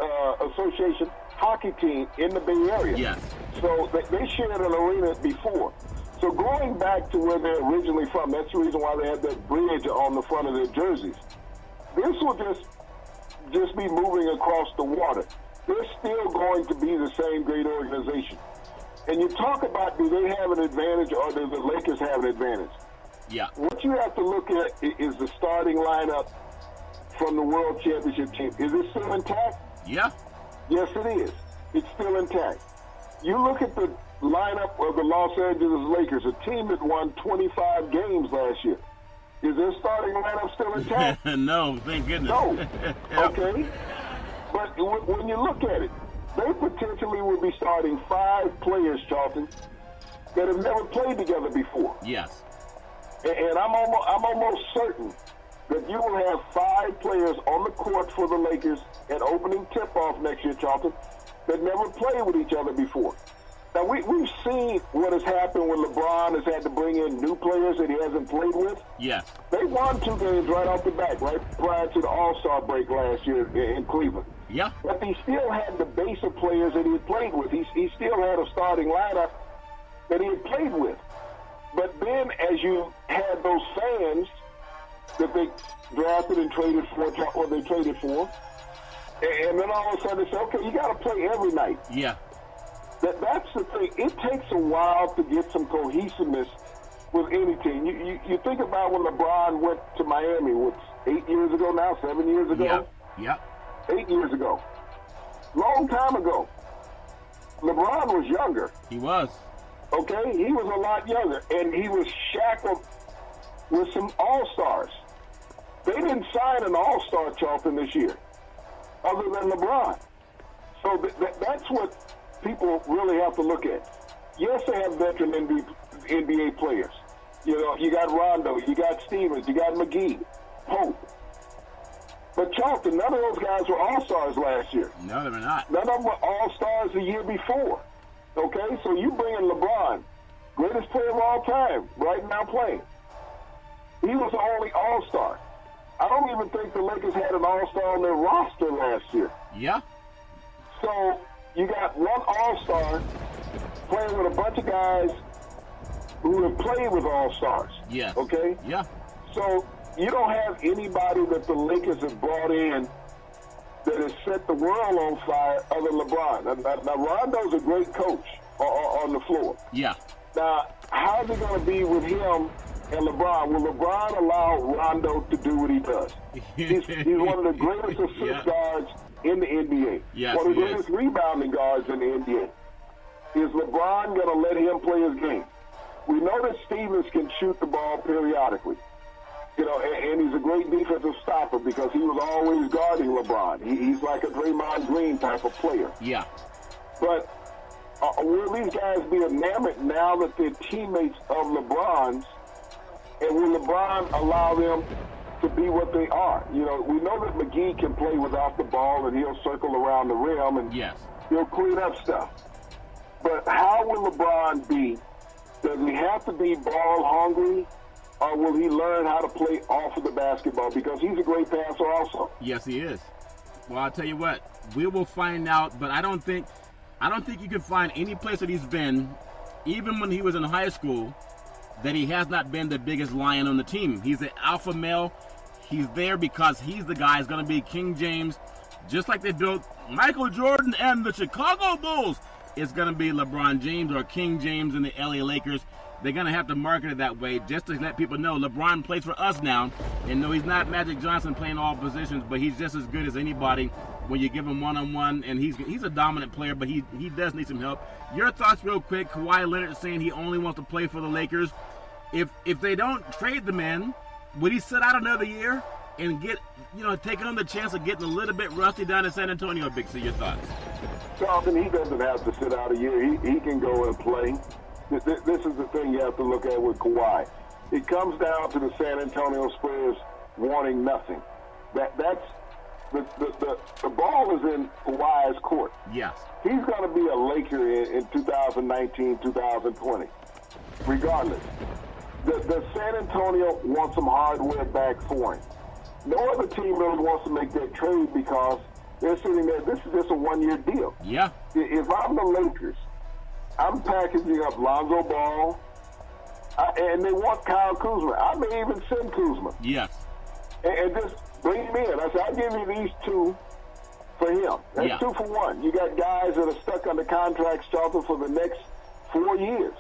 Association hockey team in the Bay Area. Yes. So they shared an arena before. So going back to where they're originally from, that's the reason why they had that bridge on the front of their jerseys. This will just be moving across the water. They're still going to be the same great organization. And you talk about, do they have an advantage or do the Lakers have an advantage? Yeah. What you have to look at is the starting lineup from the World Championship team. Is it still intact? Yeah. Yes, it is. It's still intact. You look at the lineup of the Los Angeles Lakers, a team that won 25 games last year. Is their starting lineup still intact? No, thank goodness. No. Yep. Okay. But when you look at it, they potentially will be starting 5 players, Charlton, that have never played together before. Yes. And I'm almost certain that you will have 5 players on the court for the Lakers at opening tip-off next year, Charlton, that never played with each other before. Now, we've seen what has happened when LeBron has had to bring in new players that he hasn't played with. Yes. They won 2 games right off the bat, right prior to the All-Star break last year in Cleveland. Yeah. But he still had the base of players that he had played with. He still had a starting lineup that he had played with. But then as you had those fans that they drafted and traded for, or they traded for, and then all of a sudden they say, okay, you got to play every night. Yeah. That's the thing. It takes a while to get some cohesiveness with any team. You think about when LeBron went to Miami, 8 years ago now, 7 years ago? Yeah. 8 years ago. Long time ago. LeBron was younger. He was. Okay? He was a lot younger. And he was shackled with some All-Stars. They didn't sign an All-Star, Charlton, this year, other than LeBron. So that's what people really have to look at. Yes, they have veteran NBA players. You know, you got Rondo, you got Stevens, you got McGee, Pope. But Charlton, none of those guys were All-Stars last year. No, they were not. None of them were All-Stars the year before. Okay, so you bring in LeBron, greatest player of all time, right now playing. He was the only All-Star. I don't even think the Lakers had an All-Star on their roster last year. Yeah. So you got one All-Star playing with a bunch of guys who have played with All-Stars. Yes. Okay? Yeah. So you don't have anybody that the Lakers have brought in that has set the world on fire other than LeBron. Now Rondo's a great coach on the floor. Yeah. Now, how's it going to be with him and LeBron? Will LeBron allow Rondo to do what he does? He's one of the greatest assist guards in the NBA. Yes, one of the he greatest is. rebounding guards in the NBA. Is LeBron going to let him play his game? We know that Stevens can shoot the ball periodically. You know, and he's a great defensive stopper because he was always guarding LeBron. He's like a Draymond Green type of player. Yeah. But will these guys be enamored now that they're teammates of LeBron's? And will LeBron allow them to be what they are? You know, we know that McGee can play without the ball, and he'll circle around the rim, and Yes. he'll clean up stuff. But how will LeBron be? Does he have to be ball hungry, or will he learn how to play off of the basketball? Because he's a great passer also. Yes, he is. Well, I'll tell you what, we will find out, but I don't think you can find any place that he's been, even when he was in high school, that he has not been the biggest lion on the team. He's an alpha male. He's there because he's the guy who's going to be King James, just like they built Michael Jordan and the Chicago Bulls. It's going to be LeBron James or King James and the LA Lakers. They're going to have to market it that way just to let people know LeBron plays for us now. And no, he's not Magic Johnson playing all positions, but he's just as good as anybody when you give him one-on-one. And he's a dominant player, but he does need some help. Your thoughts real quick. Kawhi Leonard saying he only wants to play for the Lakers. If they don't trade the man, would he sit out another year and take on the chance of getting a little bit rusty down in San Antonio? Big C, your thoughts? Charlton, he doesn't have to sit out a year. He can go and play. This is the thing you have to look at with Kawhi. It comes down to the San Antonio Spurs wanting nothing. That's the ball is in Kawhi's court. Yes. He's going to be a Laker in 2019, 2020, regardless. The San Antonio wants some hardware back for him. No other team really wants to make that trade because they're sitting there, this is just a one-year deal. Yeah. If I'm the Lakers, I'm packaging up Lonzo Ball, and they want Kyle Kuzma. I may even send Kuzma. Yes. And just bring him in. I said, I'll give you these two for him. That's 2 for 1. You got guys that are stuck under contracts, Charlton, for the next 4 years.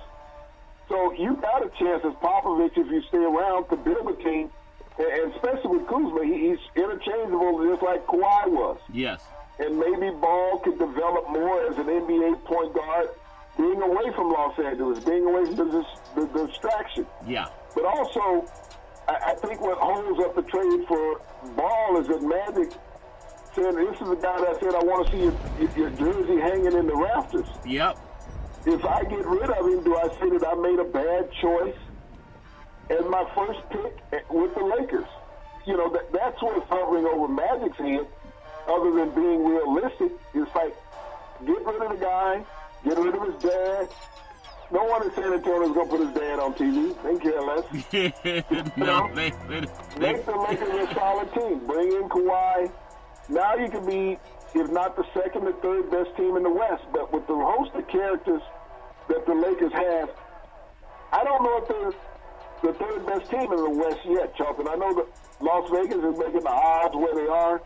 So you got a chance as Popovich, if you stay around, to build a team. And especially with Kuzma, he's interchangeable just like Kawhi was. Yes. And maybe Ball could develop more as an NBA point guard, being away from Los Angeles, being away from the distraction. Yeah. But also, I think what holds up the trade for Ball is that Magic said, this is the guy that said, I want to see your jersey hanging in the rafters. Yep. If I get rid of him, do I say that I made a bad choice as my first pick with the Lakers? You know, that's what's hovering over Magic's head, other than being realistic. It's like, get rid of the guy, get rid of his dad. No one in San Antonio is going to put his dad on TV. They care less. No, Make the Lakers a solid team. Bring in Kawhi. Now you can be, if not the second or third best team in the West. But with the host of characters that the Lakers have, I don't know if they're the third best team in the West yet, Charlton. I know that Las Vegas is making the odds where they are.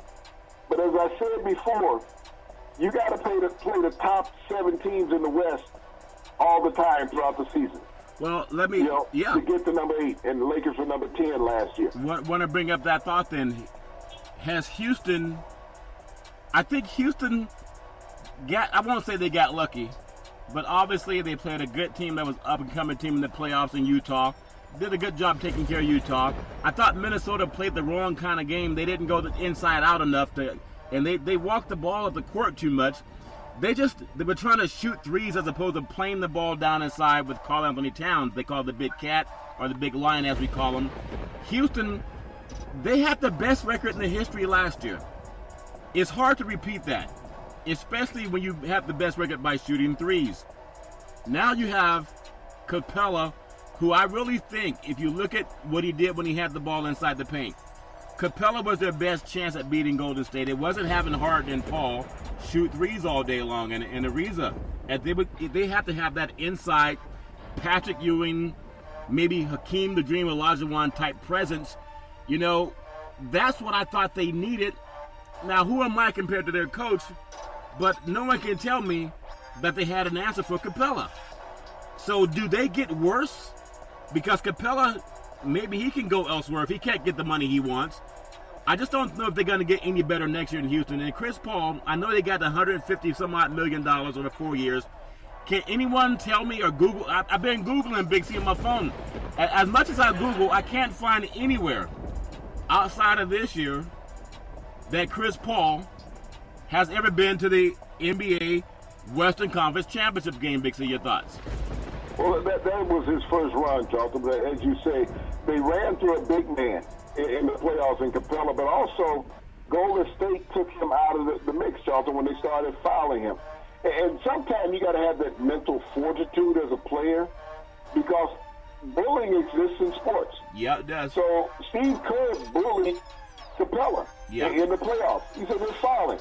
But as I said before, you got to play the top 7 teams in the West all the time throughout the season. Well, let me, to get to number 8, and the Lakers were number 10 last year. Want to bring up that thought then. Has Houston, I think Houston I won't say they got lucky, but obviously they played a good team that was up-and-coming team in the playoffs in Utah. Did a good job taking care of Utah. I thought Minnesota played the wrong kind of game. They didn't go the inside out enough, and they walked the ball at the court too much. They were trying to shoot threes as opposed to playing the ball down inside with Karl Anthony Towns. They call the big cat, or the big lion as we call him. Houston, they had the best record in the history last year. It's hard to repeat that, especially when you have the best record by shooting threes. Now you have Capella, who I really think, if you look at what he did when he had the ball inside the paint, Capella was their best chance at beating Golden State. It wasn't having Harden and Paul shoot threes all day long, and Ariza. And they have to have that inside Patrick Ewing, maybe Hakeem the Dream Olajuwon type presence. You know, that's what I thought they needed. Now, who am I compared to their coach? But no one can tell me that they had an answer for Capella. So do they get worse? Because Capella, maybe he can go elsewhere if he can't get the money he wants. I just don't know if they're going to get any better next year in Houston. And Chris Paul, I know they got $150-some-odd million over 4 years. Can anyone tell me or Google? I've been Googling Big C on my phone. As much as I Google, I can't find anywhere outside of this year that Chris Paul has ever been to the NBA Western Conference Championship game. Big C, your thoughts? Well, that was his first run, Charlton. But as you say, they ran through a big man in the playoffs in Capella, but also Golden State took him out of the mix, Charlton, when they started fouling him. And sometimes you got to have that mental fortitude as a player, because bullying exists in sports. Yeah, it does. So Steve Kerr bullied Capella in the playoffs. He said, we're fouling,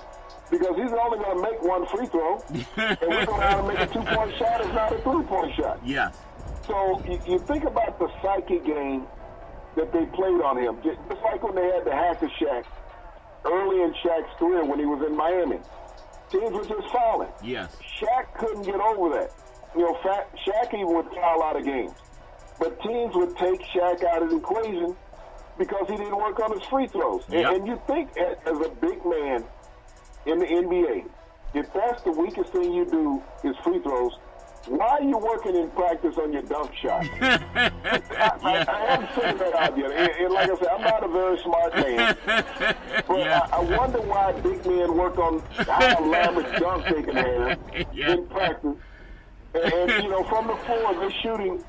because he's only going to make one free throw, and we know how to make a 2-point shot. It's not a 3-point shot. Yes. So you think about the psyche game that they played on him. Just like when they had the Hack-a-Shaq early in Shaq's career when he was in Miami. Teams were just fouling. Yes. Shaq couldn't get over that. You know, Shaq even would foul out of games. But teams would take Shaq out of the equation because he didn't work on his free throws. Yep. And you think as a big man in the NBA, if that's the weakest thing you do is free throws, why are you working in practice on your dunk shot? I haven't figured that out yet. And like I said, I'm not a very smart man. But I wonder why big men work on how elaborate dunk they can have in practice. And, you know, from the floor, they're shooting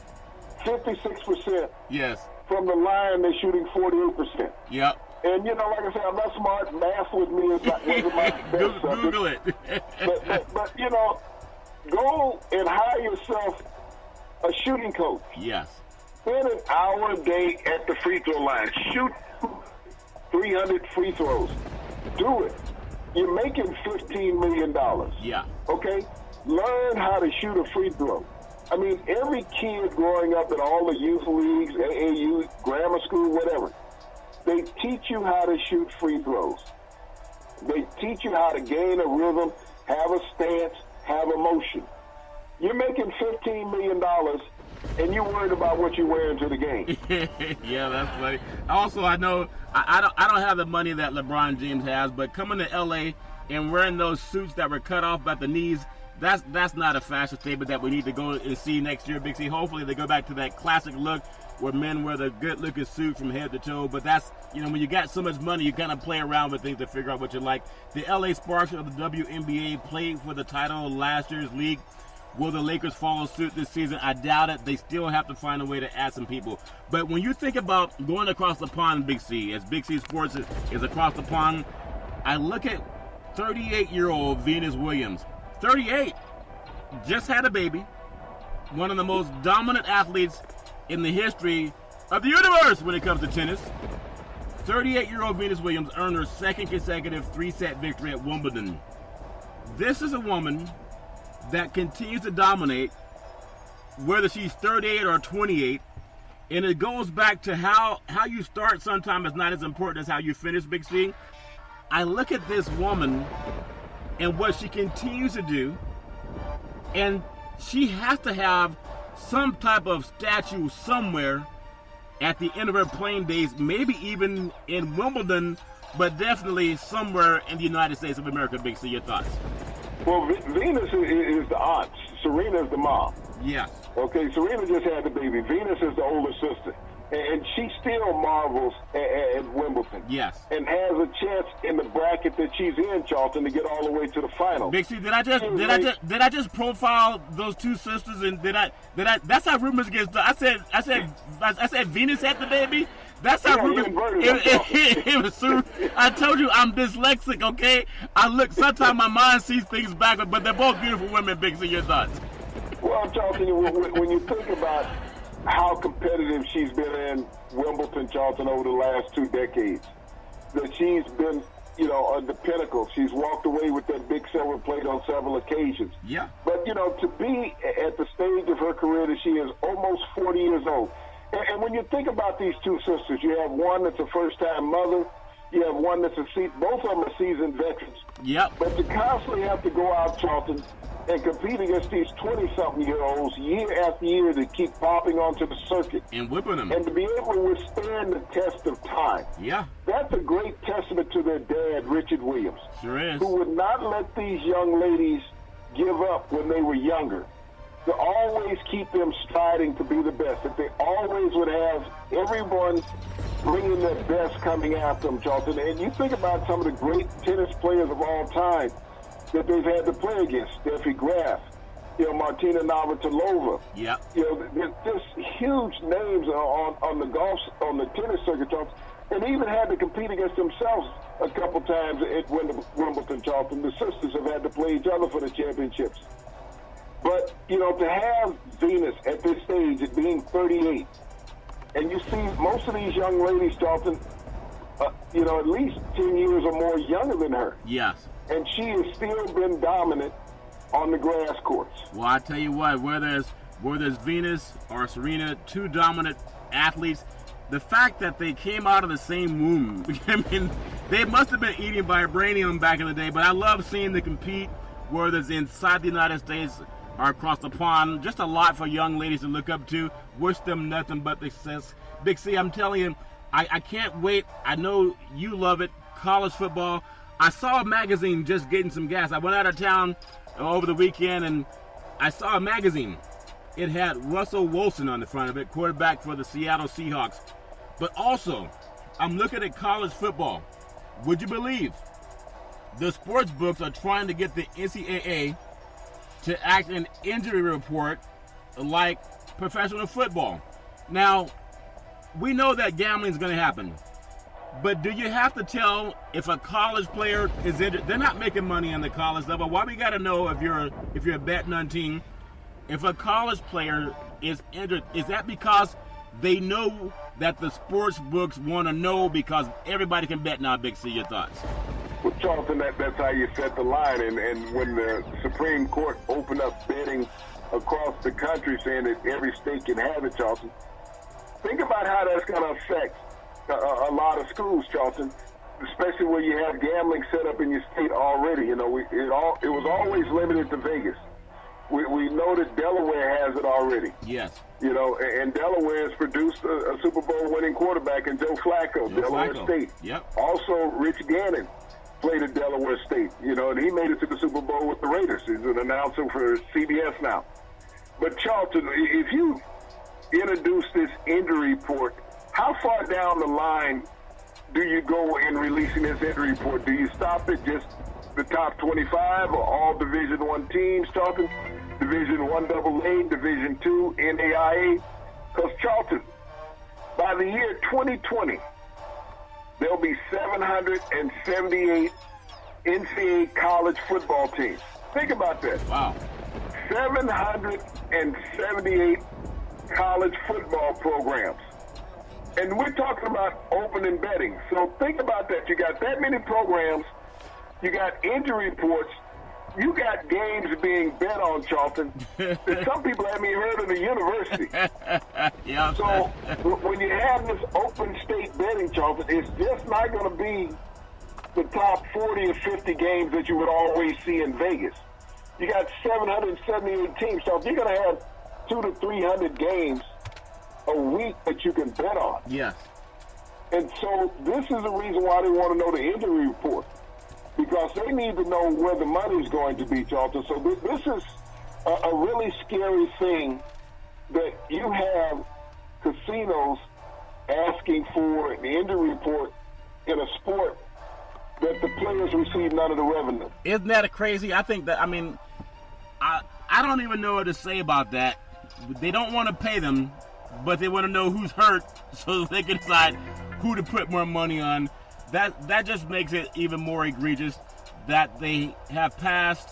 56%. Yes. From the line, they're shooting 48%. Yep. And, like I said, I'm not smart. Math with me wasn't my best subject. Google it. but, go and hire yourself a shooting coach. Yes. Spend an hour a day at the free throw line. Shoot 300 free throws. Do it. You're making $15 million. Yeah. Okay? Learn how to shoot a free throw. I mean, every kid growing up in all the youth leagues, AAU, grammar school, whatever, they teach you how to shoot free throws. They teach you how to gain a rhythm, have a stance, have a motion. You're making $15 million, and you're worried about what you wear into the game. Yeah, that's funny. Also, I know I don't have the money that LeBron James has, but coming to LA and wearing those suits that were cut off at the knees, that's not a fashion statement that we need to go and see next year, Big C. Hopefully they go back to that classic look where men wear the good-looking suit from head to toe. But that's, when you got so much money, you kind of play around with things to figure out what you like. The LA Sparks of the WNBA played for the title of last year's league. Will the Lakers follow suit this season? I doubt it. They still have to find a way to add some people. But when you think about going across the pond, Big C, as Big C Sports is across the pond, I look at 38-year-old Venus Williams. 38, just had a baby. One of the most dominant athletes in the history of the universe when it comes to tennis. 38-year-old Venus Williams earned her second consecutive 3-set victory at Wimbledon. This is a woman that continues to dominate, whether she's 38 or 28, and it goes back to how you start sometimes is not as important as how you finish, Big C. I look at this woman and what she continues to do, and she has to have some type of statue somewhere at the end of her playing days, maybe even in Wimbledon, but definitely somewhere in the United States of America. Big C, your thoughts? Well, Venus is the aunt. Serena is the mom. Yes. Okay, Serena just had the baby. Venus is the older sister. And she still marvels at Wimbledon. Yes. And has a chance in the bracket that she's in, Charlton, to get all the way to the final. Big C, did I just profile those two sisters? And did I? That's how rumors get started. I said Venus had the baby. That's how rumors. It was soon. I told you I'm dyslexic. Okay. Sometimes my mind sees things backward, but they're both beautiful women. Big C, your thoughts? Well, Charlton, when you think about how competitive she's been in Wimbledon, Charlton, over the last 2 decades, that she's been, on the pinnacle. She's walked away with that big silver plate on several occasions. Yeah. But, to be at the stage of her career that she is almost 40 years old. And when you think about these two sisters, you have one that's a first-time mother. You have one that's both of them are seasoned veterans. Yep. But to constantly have to go out, Charlton, and compete against these 20-something-year-olds year after year to keep popping onto the circuit. And whipping them. And to be able to withstand the test of time. Yeah. That's a great testament to their dad, Richard Williams. Sure is. Who would not let these young ladies give up when they were younger. To always keep them striving to be the best. That they always would have everyone bringing their best coming after them, Charlton. And you think about some of the great tennis players of all time that they've had to play against. Steffi Graf, Martina Navratilova. Yeah. There's just huge names on the tennis circuit, Charlton, and even had to compete against themselves a couple times at Wimbledon, Charlton. The sisters have had to play each other for the championships. But, to have Venus at this stage, at being 38, and you see most of these young ladies, Charlton, at least 10 years or more younger than her. Yes. And she has still been dominant on the grass courts. Well, I tell you what, whether it's Venus or Serena, two dominant athletes, the fact that they came out of the same womb, I mean, they must have been eating vibranium back in the day, but I love seeing them compete, whether it's inside the United States or across the pond. Just a lot for young ladies to look up to. Wish them nothing but success. Big C, I'm telling you, I can't wait. I know you love it. College football. I saw a magazine just getting some gas. I went out of town over the weekend and I saw a magazine. It had Russell Wilson on the front of it, quarterback for the Seattle Seahawks. But also, I'm looking at college football. Would you believe the sports books are trying to get the NCAA to act an injury report like professional football? Now, we know that gambling is going to happen. But do you have to tell if a college player is injured? They're not making money on the college level. Why we got to know if you're betting on team? If a college player is injured, is that because they know that the sports books want to know because everybody can bet now? Big C, your thoughts? Well, Charlton, that's how you set the line. And when the Supreme Court opened up betting across the country, saying that every state can have it, Charlton, think about how that's going to affect a lot of schools, Charlton, especially where you have gambling set up in your state already. You know, it was always limited to Vegas. We know that Delaware has it already. Yes. You know, and Delaware has produced a Super Bowl winning quarterback in Joe Flacco, Delaware State. Yep. Also, Rich Gannon played at Delaware State, you know, and he made it to the Super Bowl with the Raiders. He's an announcer for CBS now. But, Charlton, if you introduce this injury report, how far down the line do you go in releasing this injury report? Do you stop at just the top 25 or all Division I teams, Charlton? Division I AA, Division II, NAIA? Because, Charlton, by the year 2020, there'll be 778 NCAA college football teams. Think about that. Wow. 778 college football programs. And we're talking about opening betting. So think about that. You got that many programs. You got injury reports. You got games being bet on, Charlton. That some people haven't even heard of the university. Yeah. So when you have this open state betting, Charlton, it's just not going to be the top 40 or 50 games that you would always see in Vegas. You got 778 teams, so if you're going to have 200 to 300 games a week that you can bet on. Yes. And so this is the reason why they want to know the injury report, because they need to know where the money is going to be, Charlton. So this is a really scary thing that you have casinos asking for the injury report in a sport that the players receive none of the revenue. Isn't that crazy? I think that, I mean, I don't even know what to say about that. They don't want to pay them, but they want to know who's hurt so they can decide who to put more money on. That just makes it even more egregious that they have passed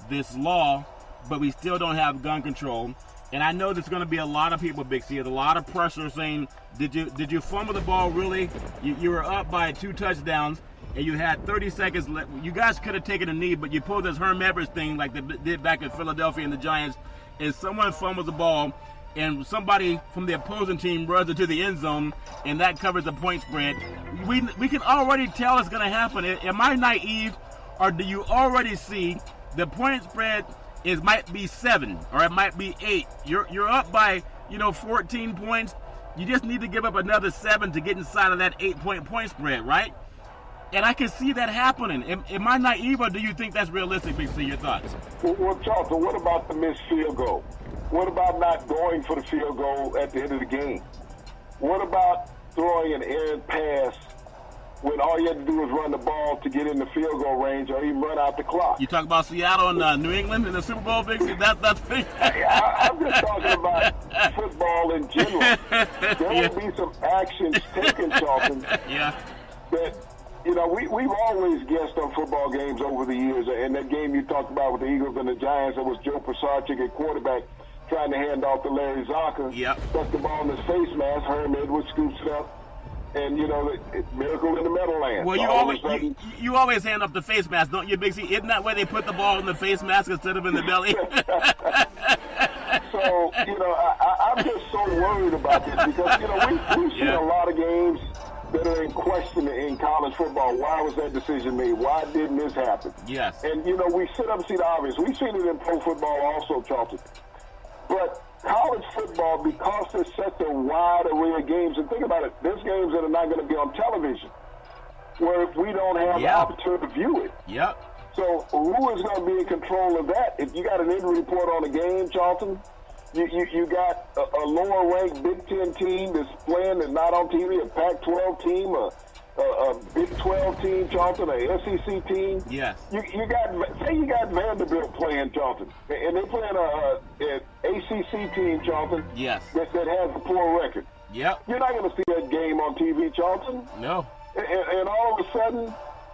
this law, but we still don't have gun control. And I know there's going to be a lot of people, Big C, there's a lot of pressure saying, did you fumble the ball really? You were up by 2 touchdowns, and you had 30 seconds left. You guys could have taken a knee, but you pulled this Herm Edwards thing like they did back in Philadelphia and the Giants, and someone fumbles the ball, and somebody from the opposing team runs into the end zone, and that covers the point spread. We can already tell it's going to happen. Am I naive, or do you already see the point spread might be 7 or it might be 8? You're up by 14 points. You just need to give up another 7 to get inside of that 8-point spread, right? And I can see that happening. Am I naive, or do you think that's realistic, Big C? Your thoughts? Well, Charlton, what about the missed field goal? What about not going for the field goal at the end of the game? What about throwing an errant pass when all you had to do was run the ball to get in the field goal range or even run out the clock? You talk about Seattle and New England in the Super Bowl, Big C? That's I'm just talking about football in general. There will be some actions taken, Charlton, yeah. that we've always guessed on football games over the years. And that game you talked about with the Eagles and the Giants, that was Joe Pisarcik at quarterback trying to hand off to Larry Zonka. Yep. Stuck the ball in his face mask. Herm Edwards scoops it up. And, miracle in the Meadowlands. Well, you always hand off the face mask, don't you, Big C? Isn't that where they put the ball in the face mask instead of in the belly? So, I'm just so worried about this because, we've seen a lot of games that are in question in college football. Why was that decision made? Why didn't this happen? Yes. And, we sit up and see the obvious. We've seen it in pro football also, Charlton. But college football, because there's such a wide array of games, and think about it, there's games that are not going to be on television, where we don't have the opportunity to view it. Yep. So who is going to be in control of that? If you got an injury report on a game, Charlton, you got a lower-ranked Big Ten team that's playing that's not on TV, a Pac-12 team, a Big 12 team, Charlton, a SEC team. Yes. You got Vanderbilt playing, Charlton, and they're playing an ACC team, Charlton. Yes. That has a poor record. Yep. You're not going to see that game on TV, Charlton. No. And all of a sudden,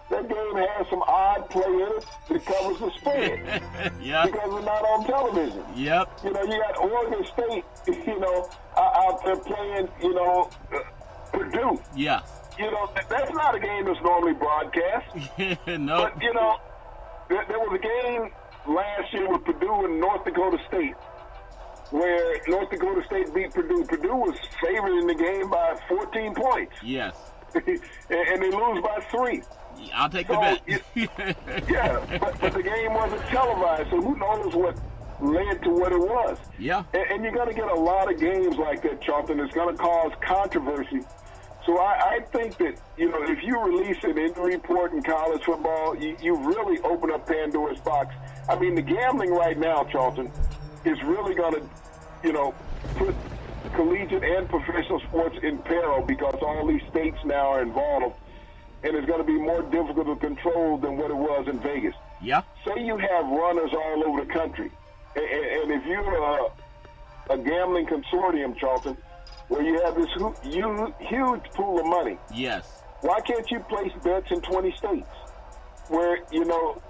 that game has some odd play in it that covers the spread. Yeah. Because it's not on television. Yep. You got Oregon State, out there playing, Purdue. Yeah. That's not a game that's normally broadcast. No. But, there was a game last year with Purdue and North Dakota State where North Dakota State beat Purdue. Purdue was favored in the game by 14 points. Yes. And they lose by 3. I'll take the bet. Yeah, but the game wasn't televised, so who knows what led to what it was. Yeah. And you're going to get a lot of games like that, Charlton. It's going to cause controversy. So I think that, if you release an injury report in college football, you really open up Pandora's box. I mean, the gambling right now, Charlton, is really going to, put collegiate and professional sports in peril because all these states now are involved, and it's going to be more difficult to control than what it was in Vegas. Yeah. Say you have runners all over the country, and if you're a gambling consortium, Charlton, where you have this huge pool of money. Yes. Why can't you place bets in 20 states where,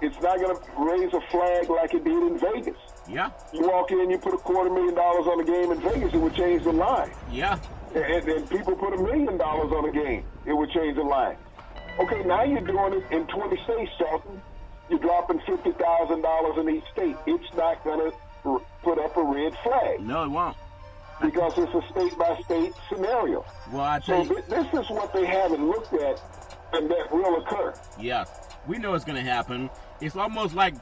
it's not going to raise a flag like it did in Vegas? Yeah. You walk in, you put $250,000 on the game in Vegas, it would change the line. Yeah. And people put $1 million on the game, it would change the line. Okay, now you're doing it in 20 states, Charlton. You're dropping $50,000 in each state. It's not going to put up a red flag. No, it won't. Because it's a state-by-state scenario. Well, I tell you, this is what they haven't looked at, and that will occur. Yes, we know it's going to happen. It's almost like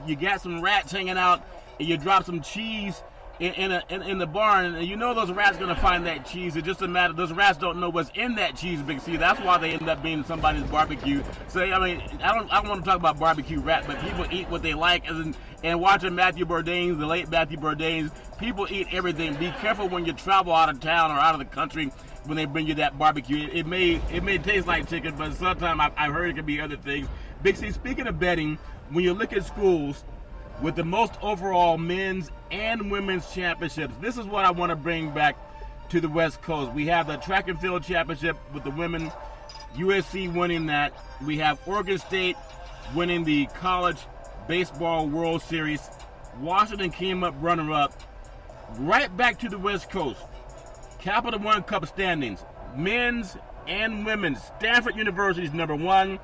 you got some rats hanging out, and you drop some cheese in the barn, and you know those rats going to find that cheese. It's just a matter, those rats don't know what's in that cheese, Big C. That's why they end up being somebody's barbecue. So, I mean, I don't want to talk about barbecue rat, but people eat what they like. And watching Matthew Bourdain, the late Matthew Bourdain, people eat everything. Be careful when you travel out of town or out of the country when they bring you that barbecue. It may taste like chicken, but sometimes I've heard it can be other things. Big C, speaking of betting, when you look at schools with the most overall men's and women's championships, this is what I want to bring back to the West Coast. We have the track and field championship with the women, USC winning that. We have Oregon State winning the college baseball World Series. Washington came up runner-up. Right back to the West Coast. Capital One Cup standings, men's and women's. Stanford University is number 1.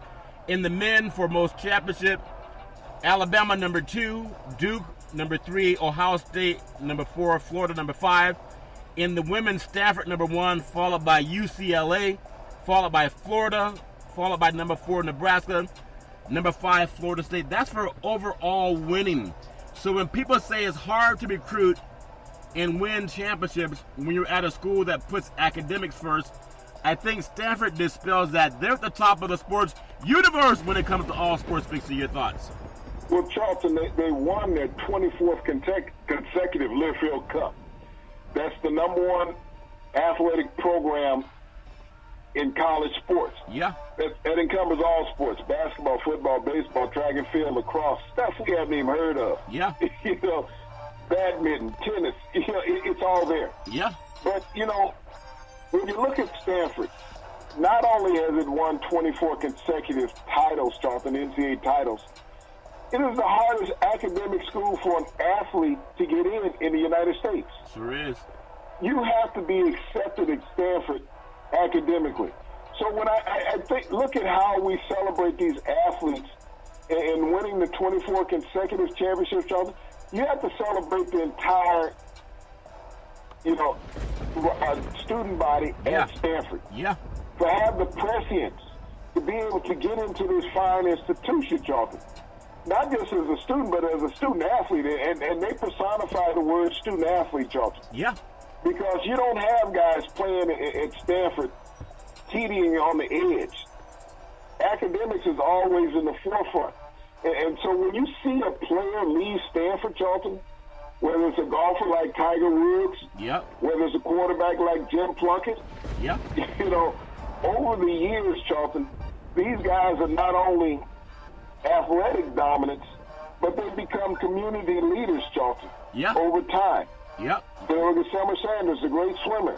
In the men for most championship, Alabama number 2, Duke number 3, Ohio State number 4, Florida number 5. In the women's, Stanford number 1, followed by UCLA, followed by Florida, followed by number 4, Nebraska, number 5, Florida State. That's for overall winning. So when people say it's hard to recruit and win championships when you're at a school that puts academics first, I think Stanford dispels that. They're at the top of the sports universe when it comes to all sports. Speaks to your thoughts. Well, Charlton, they won their 24th consecutive Learfield Cup. That's the number 1 athletic program in college sports. Yeah. That encompasses all sports: basketball, football, baseball, track and field, lacrosse, stuff we haven't even heard of. Yeah. Badminton, tennis, it's all there. Yeah. But, when you look at Stanford, not only has it won 24 consecutive titles, Charlton, NCAA titles, it is the hardest academic school for an athlete to get in the United States. Sure is. You have to be accepted at Stanford academically. So when I think, look at how we celebrate these athletes and winning the 24 consecutive championships, Charlton, you have to celebrate the entire, student body at Stanford. Yeah. To have the prescience to be able to get into this fine institution, Charlton. Not just as a student, but as a student athlete. And they personify the word student athlete, Charlton. Yeah. Because you don't have guys playing at Stanford teetering on the edge. Academics is always in the forefront. And so when you see a player leave Stanford, Charlton, whether it's a golfer like Tiger Woods, whether it's a quarterback like Jim Plunkett, over the years, Charlton, these guys are not only athletic dominants, but they become community leaders, Charlton, over time. Yep. Thurgood Summer Sanders, a great swimmer.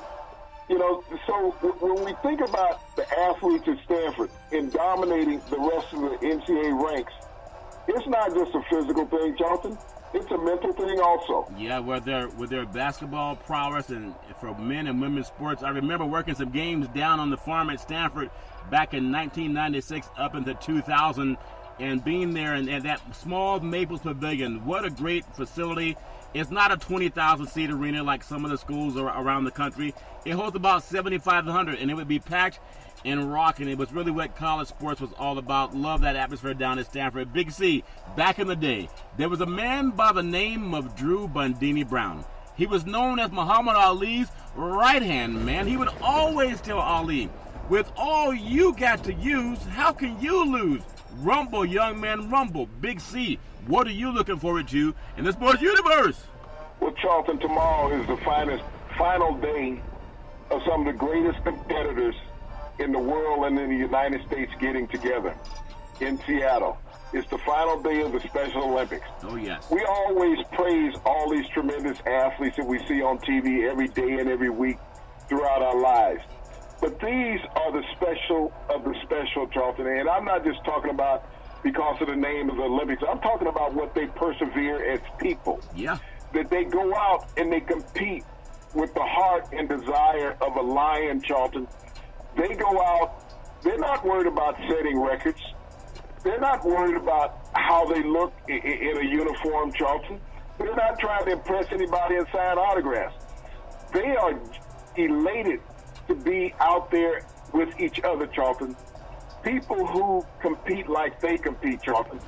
You know, so when we think about the athletes at Stanford in dominating the rest of the NCAA ranks, it's not just a physical thing, Charlton. It's a mental thing also. Yeah, with their basketball prowess and for men and women's sports. I remember working some games down on the farm at Stanford back in 1996 up into 2000 and being there in that small Maples Pavilion. What a great facility. It's not a 20,000-seat arena like some of the schools around the country. It holds about 7,500, and it would be packed and rocking. It was really what college sports was all about. Love that atmosphere down at Stanford. Big C, back in the day, there was a man by the name of Drew Bundini Brown. He was known as Muhammad Ali's right-hand man. He would always tell Ali, with all you got to use, how can you lose? Rumble, young man, rumble. Big C, what are you looking forward to in the sports universe? Well, Charlton, tomorrow is the final day of some of the greatest competitors in the world and in the United States getting together in Seattle. It's the final day of the Special Olympics. Oh, yes. We always praise all these tremendous athletes that we see on TV every day and every week throughout our lives. But these are the special of the special, Charlton. And I'm not just talking about because of the name of the Olympics. I'm talking about what they persevere as people. Yeah. That they go out and they compete with the heart and desire of a lion, Charlton. They go out, they're not worried about setting records. They're not worried about how they look in a uniform, Charlton. They're not trying to impress anybody and sign autographs. They are elated to be out there with each other, Charlton. People who compete like they compete, Charlton,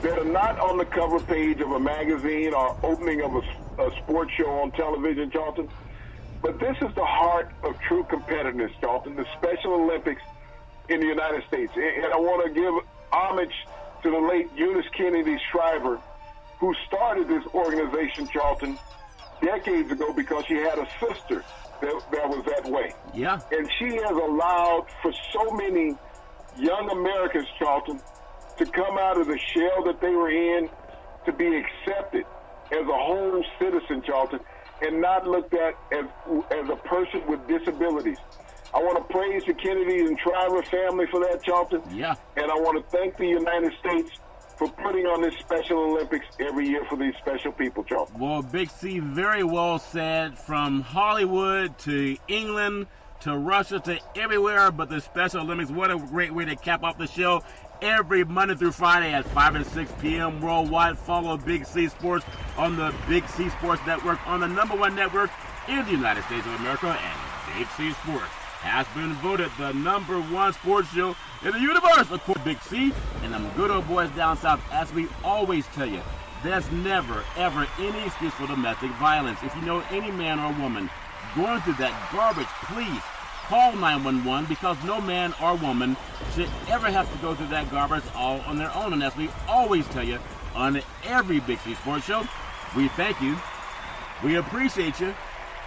that are not on the cover page of a magazine or opening of a sports show on television, Charlton. But this is the heart of true competitiveness, Charlton, the Special Olympics in the United States. And I want to give homage to the late Eunice Kennedy Shriver, who started this organization, Charlton, decades ago because she had a sister that was that way. Yeah. And she has allowed for so many young Americans, Charlton, to come out of the shell that they were in, to be accepted as a whole citizen, Charlton, and not looked at as a person with disabilities. I want to praise the Kennedy and Shriver family for that, Charlton. Yeah. And I want to thank the United States for putting on this Special Olympics every year for these special people, Charlton. Well, Big C, very well said. From Hollywood to England to Russia to everywhere but the Special Olympics. What a great way to cap off the show. Every Monday through Friday at 5 and 6 p.m. worldwide. Follow Big C Sports on the Big C Sports Network, on the #1 network in the United States of America. And Big C Sports has been voted the #1 sports show in the universe, according to Big C and them good old boys down south. As we always tell you, there's never, ever any excuse for domestic violence. If you know any man or woman going through that garbage, please call 911, because no man or woman should ever have to go through that garbage all on their own. And as we always tell you on every Big C Sports show, we thank you, we appreciate you,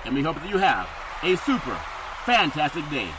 and we hope that you have a super fantastic day.